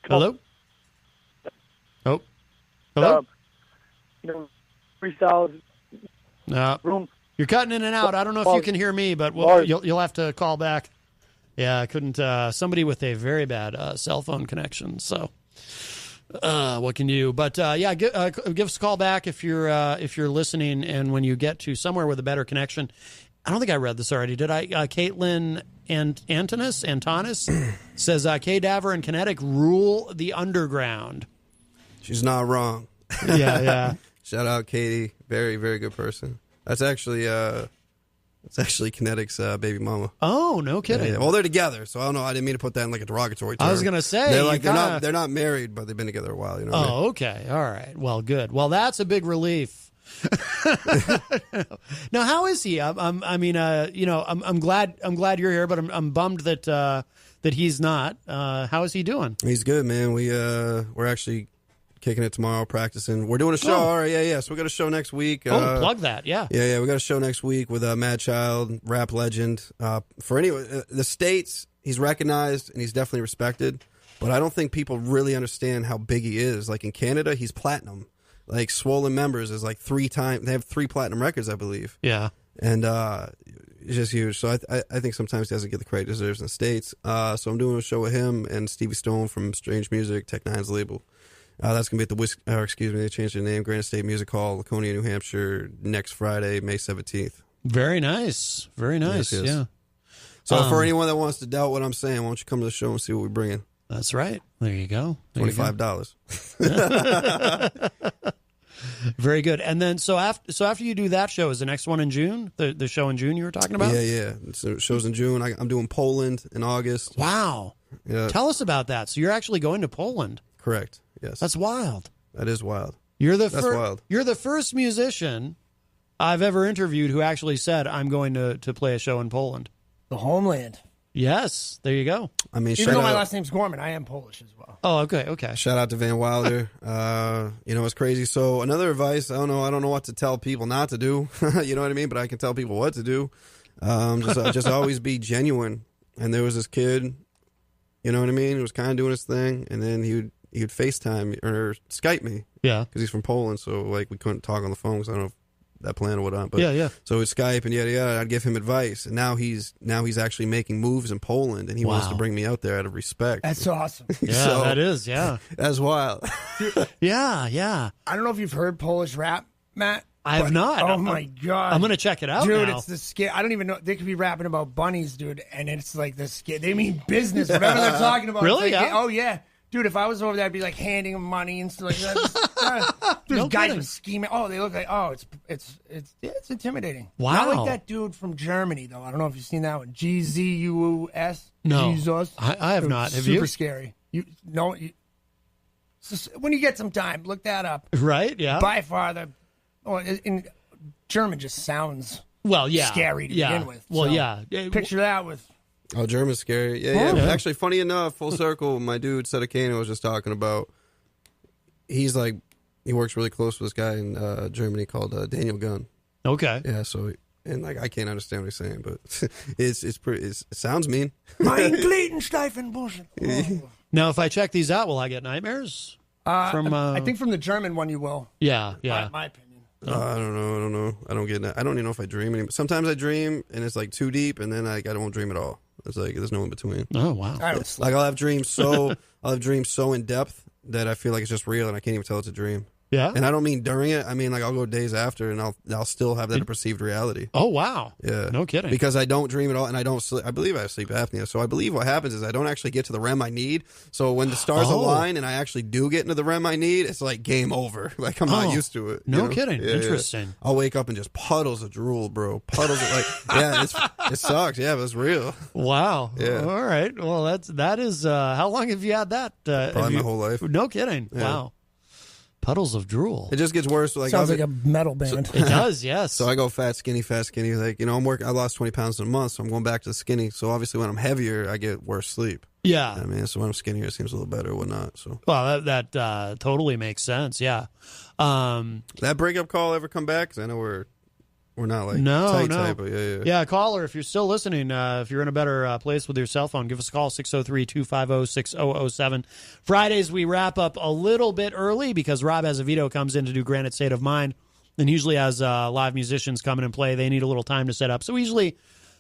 Hello. Oh, hello. You know, freestyles. No, you're cutting in and out. I don't know if you can hear me, but you'll have to call back. Yeah, I couldn't. Somebody with a very bad cell phone connection. So, what can you do? But yeah, give us a call back if you're listening, and when you get to somewhere with a better connection. I don't think I read this already. Did I? Caitlin Antonis says K-Daver and Kinetic rule the underground. She's not wrong. Yeah. Shout out Katie, very very good person. That's actually Kinetic's baby mama. Oh, no kidding. Yeah. Well, they're together, so I don't know. I didn't mean to put that in like a derogatory term. I was gonna say they're not married, but they've been together a while. You know. Oh, okay, all right. Well, good. Well, that's a big relief. Now, how is he? I'm glad you're here, but I'm bummed that he's not. How is he doing? He's good, man. We're actually kicking it tomorrow, practicing. We're doing a show. All right, yeah. So we got a show next week. Plug that, yeah. Yeah. We got a show next week with Mad Child, rap legend. For the States, he's recognized and he's definitely respected. But I don't think people really understand how big he is. Like in Canada, he's platinum. Like Swollen Members is like 3 times. They have 3 platinum records, I believe. Yeah. And it's just huge. So I think sometimes he doesn't get the credit he deserves in the States. So I'm doing a show with him and Stevie Stone from Strange Music, Tech Nine's label. That's going to be at they changed their name, Granite State Music Hall, Laconia, New Hampshire, next Friday, May 17th. Very nice. Very nice, yes. Yeah. So for anyone that wants to doubt what I'm saying, why don't you come to the show and see what we bring in? That's right. There you go. $25. Very good. And then so after you do that show, is the next one in June? The show in June you were talking about? Yeah. So show's in June. I'm doing Poland in August. Wow. Yeah. Tell us about that. So you're actually going to Poland. Correct. Yes. That's wild. That is wild. That's wild. You're the first musician I've ever interviewed who actually said, I'm going to play a show in Poland. The homeland. Yes, there you go. I mean, even though my last name's Gorman, I am Polish as well. Oh, okay. Shout out to Van Wilder. It's crazy. So another advice, I don't know what to tell people not to do. You know what I mean? But I can tell people what to do. Just always be genuine. And there was this kid, you know what I mean? He was kind of doing his thing, and then he would FaceTime or Skype me. Yeah. Because he's from Poland, so like we couldn't talk on the phone because I don't know if that plan or whatnot. But yeah. So we'd Skype and yada. I'd give him advice, and now he's actually making moves in Poland, and he wants to bring me out there out of respect. That's awesome. Yeah, that is. Yeah, that's wild. Yeah. I don't know if you've heard Polish rap, Matt. I have not. Oh my god, I'm gonna check it out, dude. now. It's the scare. I don't even know. They could be rapping about bunnies, dude, and it's like the scare. They mean business. Whatever they're talking about. Really? Like, yeah. Oh yeah. Dude, if I was over there, I'd be like handing them money and stuff like that. There's guys with scheming. Oh, they look like it's intimidating. Wow. Not like that dude from Germany though. I don't know if you've seen that one. GZUS. No, Jesus. I have not. Have super you? Super scary. When you get some time, look that up. Right? Yeah. By far in German just sounds scary to begin with. Well, so yeah. Picture that with. Oh, German's scary. Yeah. Actually, funny enough, full circle, my dude Sedekano was just talking about. He works really close with this guy in Germany called Daniel Gunn. Okay. Yeah. So I can't understand what he's saying, but it sounds mean. Mein Gliedersteifen. Now, if I check these out, will I get nightmares? I think from the German one you will. Yeah. My opinion. I don't know. I don't get that. I don't even know if I dream anymore. Sometimes I dream and it's like too deep, and then I don't dream at all. It's like there's no in between. Oh wow! Like I'll have dreams so in depth that I feel like it's just real, and I can't even tell it's a dream. Yeah. And I don't mean during it. I mean like I'll go days after, and I'll still have that perceived reality. Oh wow! Yeah. No kidding. Because I don't dream at all, and I don't sleep. I believe I have sleep apnea, so I believe what happens is I don't actually get to the REM I need. So when the stars align and I actually do get into the REM I need, it's like game over. Like I'm not used to it. No kidding. Yeah, Interesting. Yeah. I'll wake up and just puddles of drool, bro. Puddles of it sucks. Yeah, but it's real. Wow. Yeah. All right. Well, that is. How long have you had that? Probably my whole life. No kidding. Yeah. Wow. Puddles of drool. It just gets worse. Like sounds like a metal band. It does, yes. So I go fat, skinny. Like I lost 20 pounds in a month, so I'm going back to the skinny. So obviously, when I'm heavier, I get worse sleep. Yeah, I mean, so when I'm skinnier, it seems a little better or whatnot. So well, that totally makes sense. Yeah. That breakup call ever come back? Because I know we're not like tight, but yeah. Caller, if you're still listening, if you're in a better place with your cell phone, give us a call, 603-250-6007. Fridays, we wrap up a little bit early because Rob Azevedo comes in to do Granite State of Mind, and usually as live musicians come in and play, they need a little time to set up. So we usually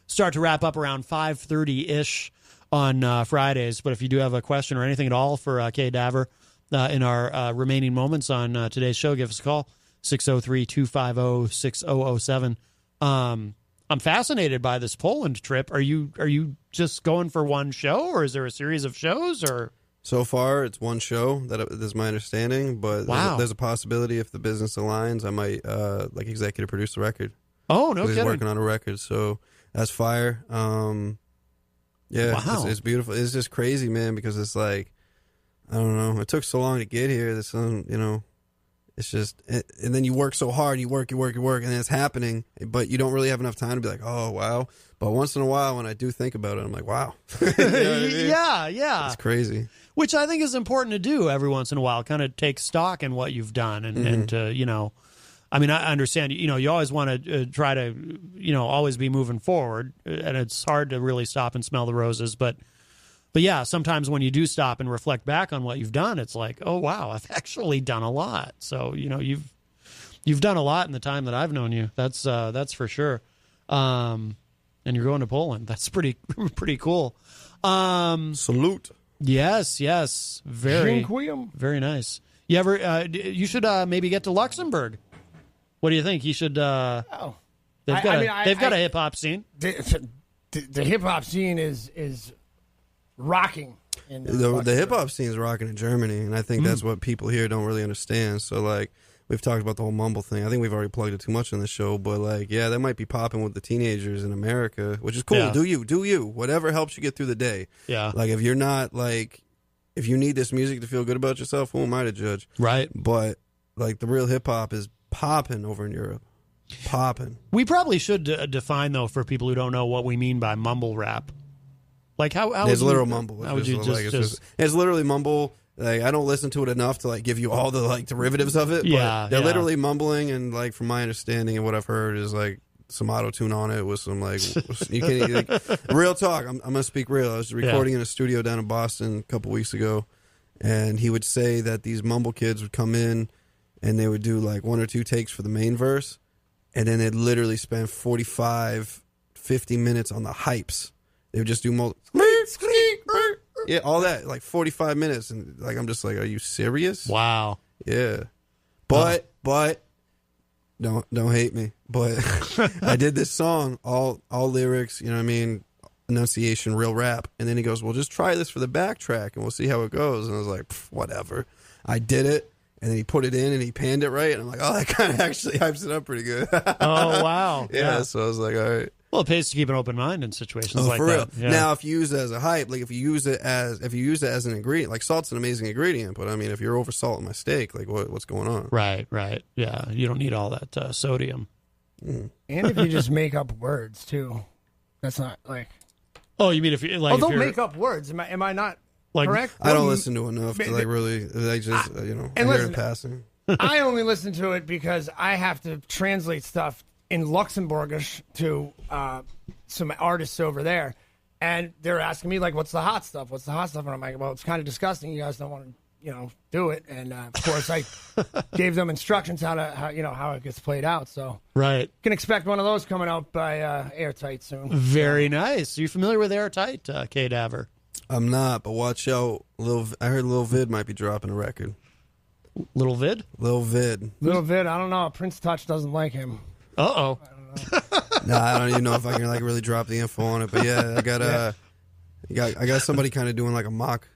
start to wrap up around 5:30-ish on Fridays. But if you do have a question or anything at all for Kay Daver in our remaining moments on today's show, give us a call. 603-250-6007. I'm fascinated by this Poland trip. Are you just going for one show, or is there a series of shows? Or So far, it's one show. That is my understanding, but there's a possibility if the business aligns, I might like executive produce the record. Oh, no kidding. He's working on a record, so that's fire. It's beautiful. It's just crazy, man, because it's like, I don't know. It took so long to get here. This, it's just, and then you work so hard. You work, and then it's happening, but you don't really have enough time to be like, oh, wow. But once in a while, when I do think about it, I'm like, wow. You know what I mean? Yeah. It's crazy. Which I think is important to do every once in a while, kind of take stock in what you've done and I mean, I understand, you always want to try to, always be moving forward, and it's hard to really stop and smell the roses. But yeah, sometimes when you do stop and reflect back on what you've done, it's like, oh, wow, I've actually done a lot. So, you've done a lot in the time that I've known you. That's for sure. And you're going to Poland. That's pretty cool. Salute. Yes. Very, Dziękuję. very nice. You ever, you should maybe get to Luxembourg. What do you think? You should. They've got a hip hop scene. The hip hop scene is rocking. The hip hop scene is rocking in Germany, and I think that's what people here don't really understand. So, like, we've talked about the whole mumble thing. I think we've already plugged it too much on the show, but like, yeah, that might be popping with the teenagers in America, which is cool. Yeah. Do you? Whatever helps you get through the day. Yeah. Like, if you're not like, if you need this music to feel good about yourself, who am I to judge? Right. But like, the real hip hop is popping over in Europe. Popping. We probably should define, though, for people who don't know what we mean by mumble rap. Like, how it's literal mumble. It's literally mumble. Like, I don't listen to it enough to like give you all the like derivatives of it. But they're literally mumbling, and like from my understanding and what I've heard is like some auto tune on it with some like you can't like, real talk. I'm gonna speak real. I was recording in a studio down in Boston a couple weeks ago, and he would say that these mumble kids would come in and they would do like 1 or 2 takes for the main verse, and then they'd literally spend 45, 50 minutes on the hypes. They would just do all that, like 45 minutes, and like I'm just like, are you serious? Wow. Yeah. But don't hate me. But I did this song, all lyrics, you know what I mean, enunciation, real rap. And then he goes, well, just try this for the backtrack and we'll see how it goes. And I was like, whatever. I did it. And then he put it in and he panned it right. And I'm like, oh, that kind of actually hypes it up pretty good. Oh, wow. Yeah. So I was like, all right. Well, it pays to keep an open mind in situations like for that. Real. Yeah. Now, if you use it as a hype, like if you use it as an ingredient, like salt's an amazing ingredient, but I mean, if you're over salting my steak, like what's going on? Right. Yeah, you don't need all that sodium. And if you just make up words too, that's not like. Oh, you mean if you like? Don't make up words. Am I not like, correct? I don't listen to enough to like really. I just I hear it passing. I only listen to it because I have to translate stuff in Luxembourgish to some artists over there, and they're asking me like, "What's the hot stuff? What's the hot stuff?" And I'm like, "Well, it's kind of disgusting. You guys don't want to, do it." And of course, I gave them instructions how it gets played out. So right, you can expect one of those coming out by Airtight soon. Very nice. Are you familiar with Airtight, K. Daver? I'm not, but watch out. I heard Lil Vid might be dropping a record. Lil Vid. I don't know. Prince Touch doesn't like him. Uh-oh. I don't even know if I can like really drop the info on it, but yeah, I got somebody kind of doing like a mock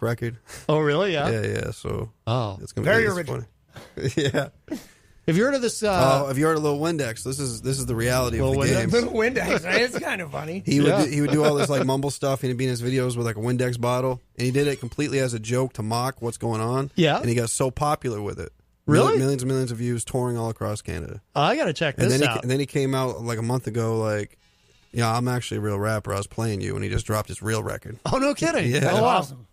record. Oh, really? Yeah. Yeah. So it's gonna be very original. Yeah. Have you heard of this? Have you heard of Lil Windex? This is the reality of the game. Little Windex, right? It's kind of funny. He would do all this like mumble stuff, and he'd be in his videos with like a Windex bottle, and he did it completely as a joke to mock what's going on. Yeah. And he got so popular with it. Really? Millions and millions of views, touring all across Canada. I got to check this out. And then he came out like a month ago, like, I'm actually a real rapper. I was playing you, and he just dropped his real record. Oh, no kidding. Yeah. Oh, awesome.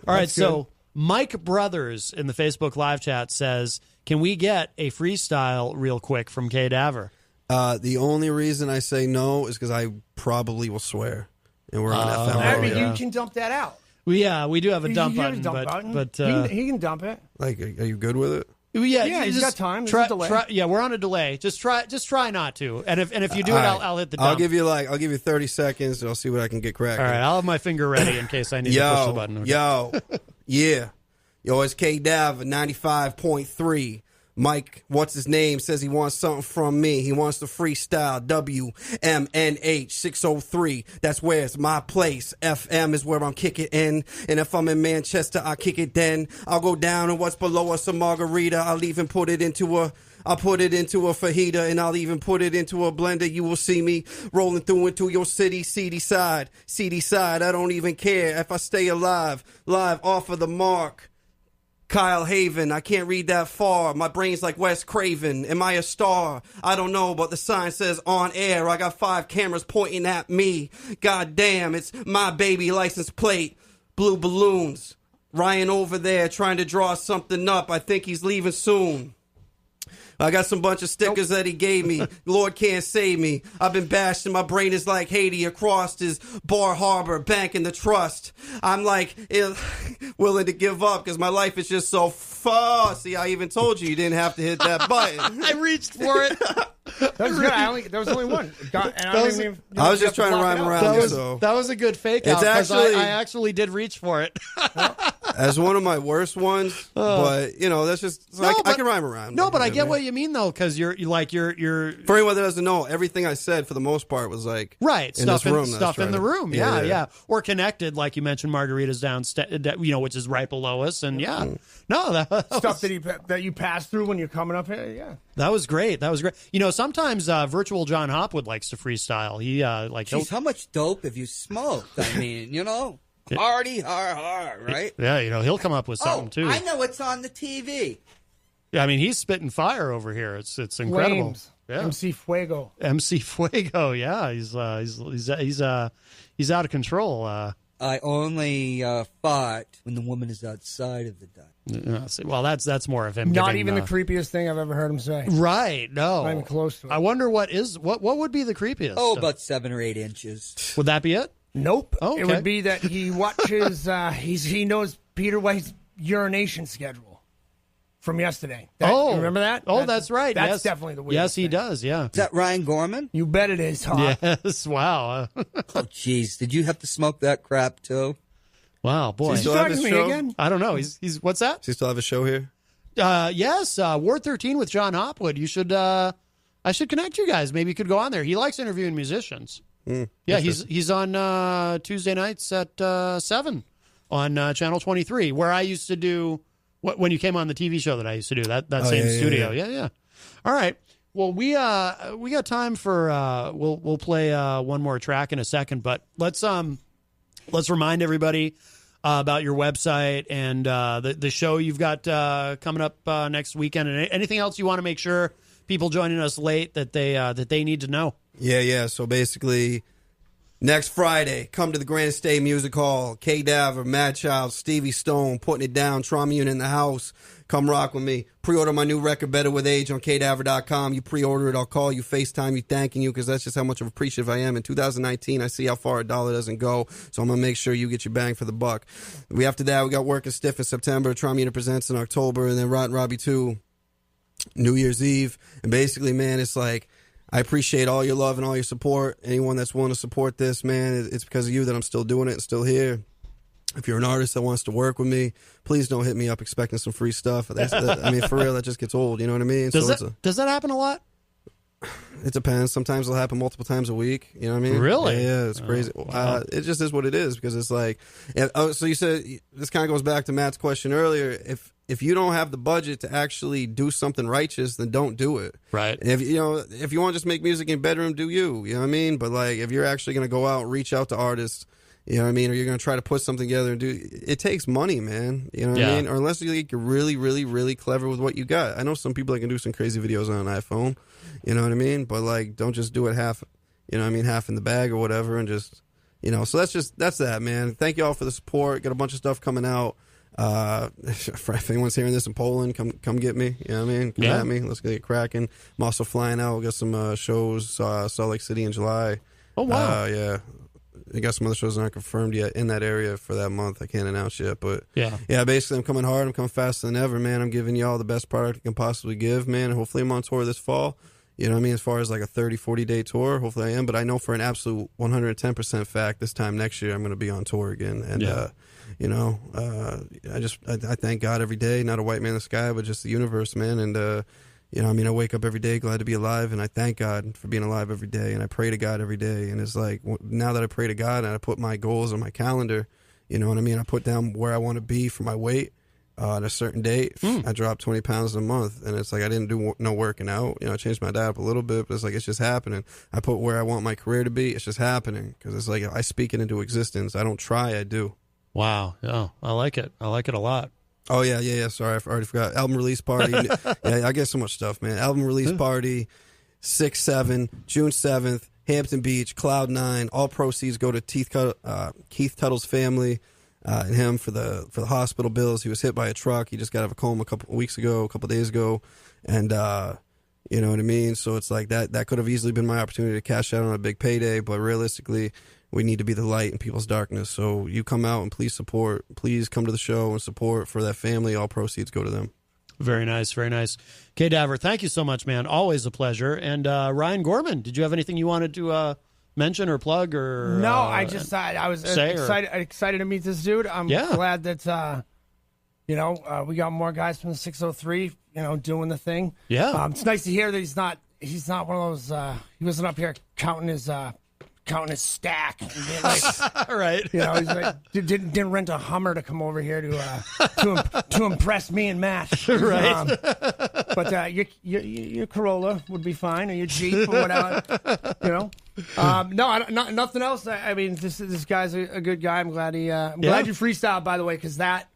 All right, so Mike Brothers in the Facebook live chat says, can we get a freestyle real quick from K. Daver? The only reason I say no is because I probably will swear, and we're on FM. I mean, you can dump that out. We do have a dump button, but he can dump it. Like, are you good with it? Yeah, he's got time. Try, we're on a delay. Just try not to. And if you do it, I'll hit the dump. I'll give you 30 seconds, and I'll see what I can get cracking. All right, I'll have my finger ready in case I need to push the button. Okay. Yo, it's K Dav 95.3. Mike, what's his name, says he wants something from me. He wants to freestyle. WMNH 603. That's where it's my place. FM is where I'm kicking in. And if I'm in Manchester, I kick it then. I'll go down and what's below us a margarita. I'll even put it into a fajita, and I'll even put it into a blender. You will see me rolling through into your city, seedy side. I don't even care if I stay alive, live off of the mark. Kyle Haven, I can't read that far. My brain's like Wes Craven. Am I a star? I don't know, but the sign says on air. I got 5 cameras pointing at me. God damn, it's my baby license plate. Blue balloons. Ryan over there trying to draw something up. I think he's leaving soon. I got some bunch of stickers that he gave me. Lord can't save me. I've been bashed and my brain is like Haiti across his Bar Harbor Bank in the Trust. I'm like willing to give up because my life is just so far. See, I even told you didn't have to hit that button. I reached for it. That was good. There was only one. I was just trying to rhyme around. That was a good fake out because I actually did reach for it. As one of my worst ones, but that's just I can rhyme around. No, but I get what you mean though, because you're for anyone that doesn't know, everything I said for the most part was like stuff in the room, yeah, or connected, like you mentioned, margaritas down, which is right below us, and stuff that you pass through when you're coming up here, yeah. That was great. Sometimes virtual John Hopwood likes to freestyle. He Jeez, how much dope have you smoked? I mean, party hard, right? Yeah, he'll come up with something too. I know it's on the TV. Yeah, I mean he's spitting fire over here. It's incredible. Flames. Yeah. MC Fuego. Yeah, he's out of control. I only fart when the woman is outside of the diner. Well, that's more of him. Not even the creepiest thing I've ever heard him say. Right? No, not even close to it. I wonder what would be the creepiest. Oh, about 7 or 8 inches. Would that be it? Nope. Oh, okay. It would be that he watches. He knows Peter White's urination schedule from yesterday. Remember that? Oh, that's right. That's definitely the weirdest. Yes, he does. Yeah. Is that Ryan Gorman? You bet it is. Huh? Yes. Wow. Oh, jeez. Did you have to smoke that crap too? Wow, boy. Does he still have his show? Again? I don't know. He's what's that? Does he still have a show here? Yes. Ward 13 with John Hopwood. You should. I should connect you guys. Maybe you could go on there. He likes interviewing musicians. Yeah, he's on Tuesday nights at 7 on Channel 23, where I used to do when you came on the TV show that I used to do that same studio. Yeah. All right. Well, we got time for we'll play one more track in a second, but let's remind everybody about your website and the show you've got coming up next weekend, and anything else you want to make sure people joining us late that they need to know. Yeah. So basically, next Friday, come to the Grand State Music Hall. K. Daver, Mad Child, Stevie Stone, putting it down. Trauma Unit in the house. Come rock with me. Pre-order my new record, Better With Age, on kdaver.com. You pre-order it, I'll call you, FaceTime you, thanking you, because that's just how much of appreciative I am. In 2019, I see how far a dollar doesn't go, so I'm going to make sure you get your bang for the buck. After that, we got Working Stiff in September. Trauma Unit Presents in October, and then Rotten Robbie 2, New Year's Eve. And basically, man, it's like, I appreciate all your love and all your support. Anyone that's willing to support this, man, it's because of you that I'm still doing it and still here. If you're an artist that wants to work with me, please don't hit me up expecting some free stuff. I mean, for real, that just gets old. You know what I mean? Does that happen a lot? It depends. Sometimes it'll happen multiple times a week. You know what I mean? Really? Yeah, it's crazy. Wow. It just is what it is, because it's like, so you said, this kind of goes back to Matt's question earlier. If you don't have the budget to actually do something righteous, then don't do it. Right. If you want to just make music in your bedroom, do you. You know what I mean? But like, if you're actually going to go out and reach out to artists, you know what I mean, or you're going to try to put something together and it takes money, man. You know what I mean? Or unless you're really, really, really clever with what you got. I know some people that can do some crazy videos on an iPhone. You know what I mean? But like, don't just do it half, you know what I mean, half in the bag or whatever, and just, so that's that, man. Thank you all for the support. Got a bunch of stuff coming out. If anyone's hearing this in Poland, come get me. You know what I mean? Come at me. Let's get it cracking. I'm also flying out. We got some shows, Salt Lake City in July. Oh, wow. Yeah. I got some other shows that aren't confirmed yet in that area for that month. I can't announce yet, but basically I'm coming hard. I'm coming faster than ever, man. I'm giving y'all the best product I can possibly give, man. And hopefully I'm on tour this fall. You know what I mean? As far as like a 30, 40-day tour, hopefully I am. But I know for an absolute 110% fact this time next year I'm going to be on tour again. And, you know, I thank God every day, not a white man in the sky, but just the universe, man. And, you know, I mean, I wake up every day glad to be alive, and I thank God for being alive every day, and I pray to God every day. And it's like, now that I pray to God and I put my goals on my calendar, you know what I mean? I put down where I want to be for my weight. On a certain date, I dropped 20 pounds in a month, and it's like I didn't do no working out. You know, I changed my diet up a little bit, but it's like it's just happening. I put where I want my career to be. It's just happening because it's like I speak it into existence. I don't try, I do. Wow. Oh, I like it. I like it a lot. Oh, yeah. Sorry, I already forgot. Album release party. Yeah, I get so much stuff, man. Album release party, 6/7, June 7th, Hampton Beach, Cloud 9. All proceeds go to Keith Tuttle's family. And him for the hospital bills. He was hit by a truck. He just got out of a coma a couple days ago, and you know what I mean. So it's like that could have easily been my opportunity to cash out on a big payday, but realistically, we need to be the light in people's darkness. So you come out and please support. Please come to the show and support for that family. All proceeds go to them. Very nice, very nice. K. Daver, thank you so much, man. Always a pleasure. And Ryan Gorman, did you have anything you wanted to mention or plug or no? I was excited to meet this dude. I'm glad that you know, we got more guys from the 603, you know, doing the thing. It's nice to hear that he's not one of those he wasn't up here counting his stack and being like, right, you know, he's like didn't rent a Hummer to come over here to impress me and Matt, right? But your Corolla would be fine, or your Jeep or whatever, you know. Nothing else. I mean, this guy's a good guy. I'm glad glad you freestyled, by the way, because that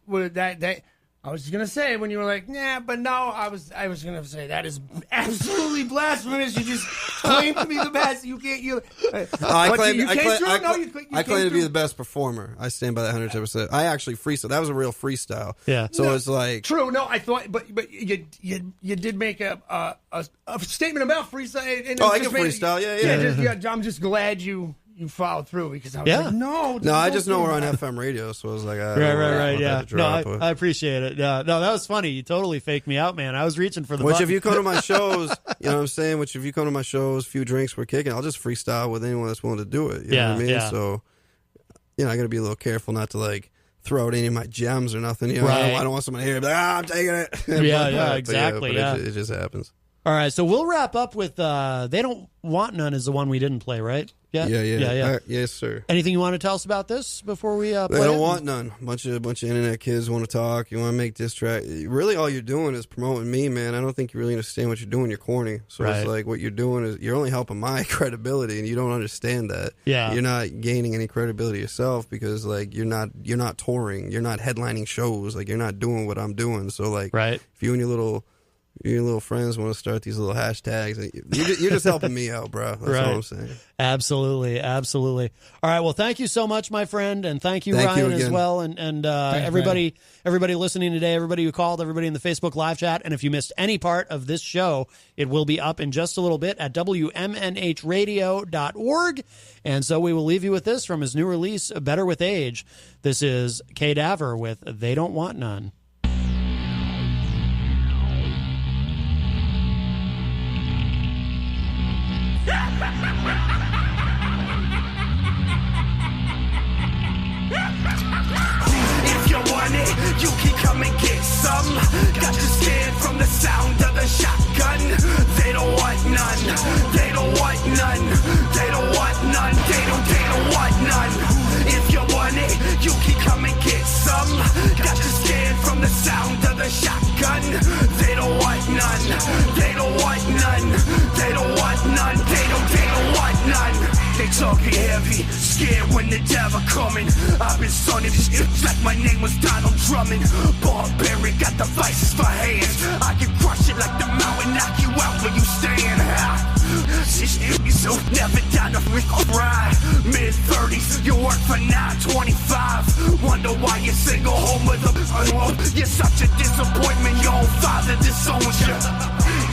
I was gonna say when you were like, nah, but no, I was gonna say that is absolutely blasphemous. You just claim to be the best. You can't. I claim to be the best performer. I stand by that 110%. I actually freestyle. That was a real freestyle. Yeah. So it's like true. No, I thought, but you did make a statement about freestyle. And I can freestyle. Yeah. I'm just glad you followed through because I was like, no, I just know we're on FM radio, so I was like, right, yeah. No, I appreciate it. Yeah, no, that was funny. You totally faked me out, man. I was reaching for the button. If you come to my shows, you know what I'm saying? If you come to my shows, few drinks we're kicking, I'll just freestyle with anyone that's willing to do it. You know what I mean? Yeah. So, you know, I got to be a little careful not to like throw out any of my gems or nothing. You know, right. I don't want someone to hear be like, I'm taking it. Exactly. It just happens. All right, so we'll wrap up with They Don't Want None is the one we didn't play, right? Yeah. Yes, sir. Anything you want to tell us about this before we play They don't want none. Bunch of internet kids want to talk. You want to make diss track. Really, all you're doing is promoting me, man. I don't think you really understand what you're doing. You're corny. So It's like what you're doing is you're only helping my credibility, and you don't understand that. Yeah. You're not gaining any credibility yourself because like you're not touring. You're not headlining shows. Like you're not doing what I'm doing. So like if you and your little friends want to start these little hashtags, you're just helping me out, bro. That's all I'm saying. Absolutely. All right. Well, thank you so much, my friend, and thank you, Ryan, as well, and everybody listening today, everybody who called, everybody in the Facebook live chat. And if you missed any part of this show, it will be up in just a little bit at WMNHradio.org. And so we will leave you with this from his new release, Better With Age. This is K. Daver with They Don't Want None. If you want it, you can come and get some. Got you scared from the sound of the shotgun. They don't want none. They don't want none. They don't want none. They don't want none. If you want it, you can come and get some. Got you scared from the sound of the shotgun. They don't want none. They don't want none. They don't want none. They don't want none. They talking heavy, scared when the devil coming. I've been sunning shit like my name was Donald Drummond. Barbaric, got the vices for hands. I can crush it like the mountain, knock you out where you stand. So never down to ride. Mid-30s, you work for 925. Wonder why you're single home with a you're such a disappointment, your own father disowns you.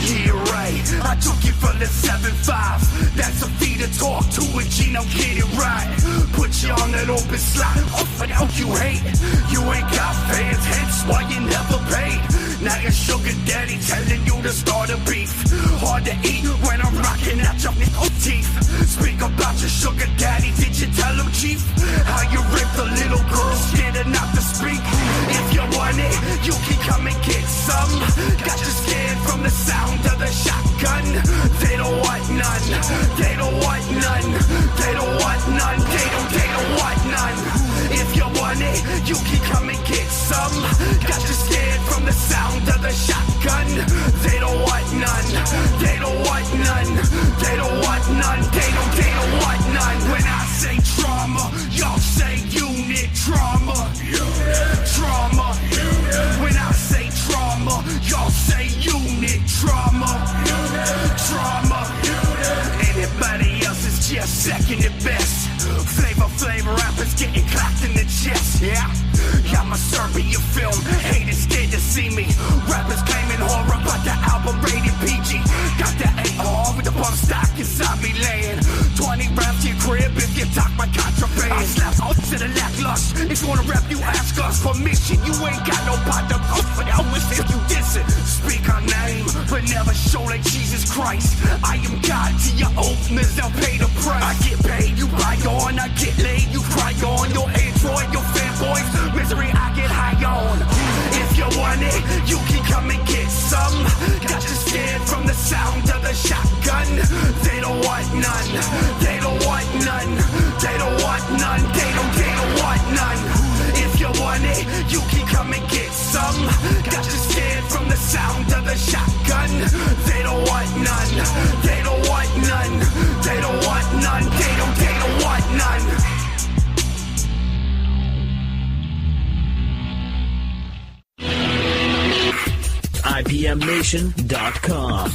Yeah, right, I took you for the 7-5. That's a fee to talk to a Gino, get it right. Put you on that open slot, oh, for now you hate. You ain't got fans, hence why you never paid. Now your sugar daddy telling you to start a beef. Hard to eat when I'm rocking out your teeth. Speak about your sugar daddy, did you tell him, Chief? How you raped the little girl, scared enough to speak. If you want it, you can come and get some. Got you scared from the sound of the shotgun. They don't want none. They don't want none. They don't want none. They don't want none. If you want it, you can come and get some. Got you scared from the sound of the shotgun. They don't want none. They don't want none. They don't want none. They don't want none. When I say trauma, y'all say unit trauma. Trauma. When I say trauma, y'all say unit trauma. Trauma. Anybody else is just second at best. Flavor rappers getting clapped in the chest, yeah? I'm a Serbia film, haters scared to see me. Rappers claiming horror, but the album rated PG. Got that AR with the bump stock inside me laying 20 rounds to your crib if you talk my contraband. I slap out to the lackluster. If you wanna rap, you ask us permission. You ain't got no partner for that wish if you diss it. Speak our name, but never show like Jesus Christ. I am God to your openers, they'll pay the price. I get paid, you buy on, I get laid, you cry on. Your Android, your fanboys, misery I get high on. If you want it, you can come and get some. Got you scared from the sound of the shotgun. They don't want none. They don't want none. They don't want none. They don't want none. If you want it, you can come and get some. Got you scared from the sound of the shotgun. They don't want none. They don't want none. They don't want none. They don't want none. IPMNation.com.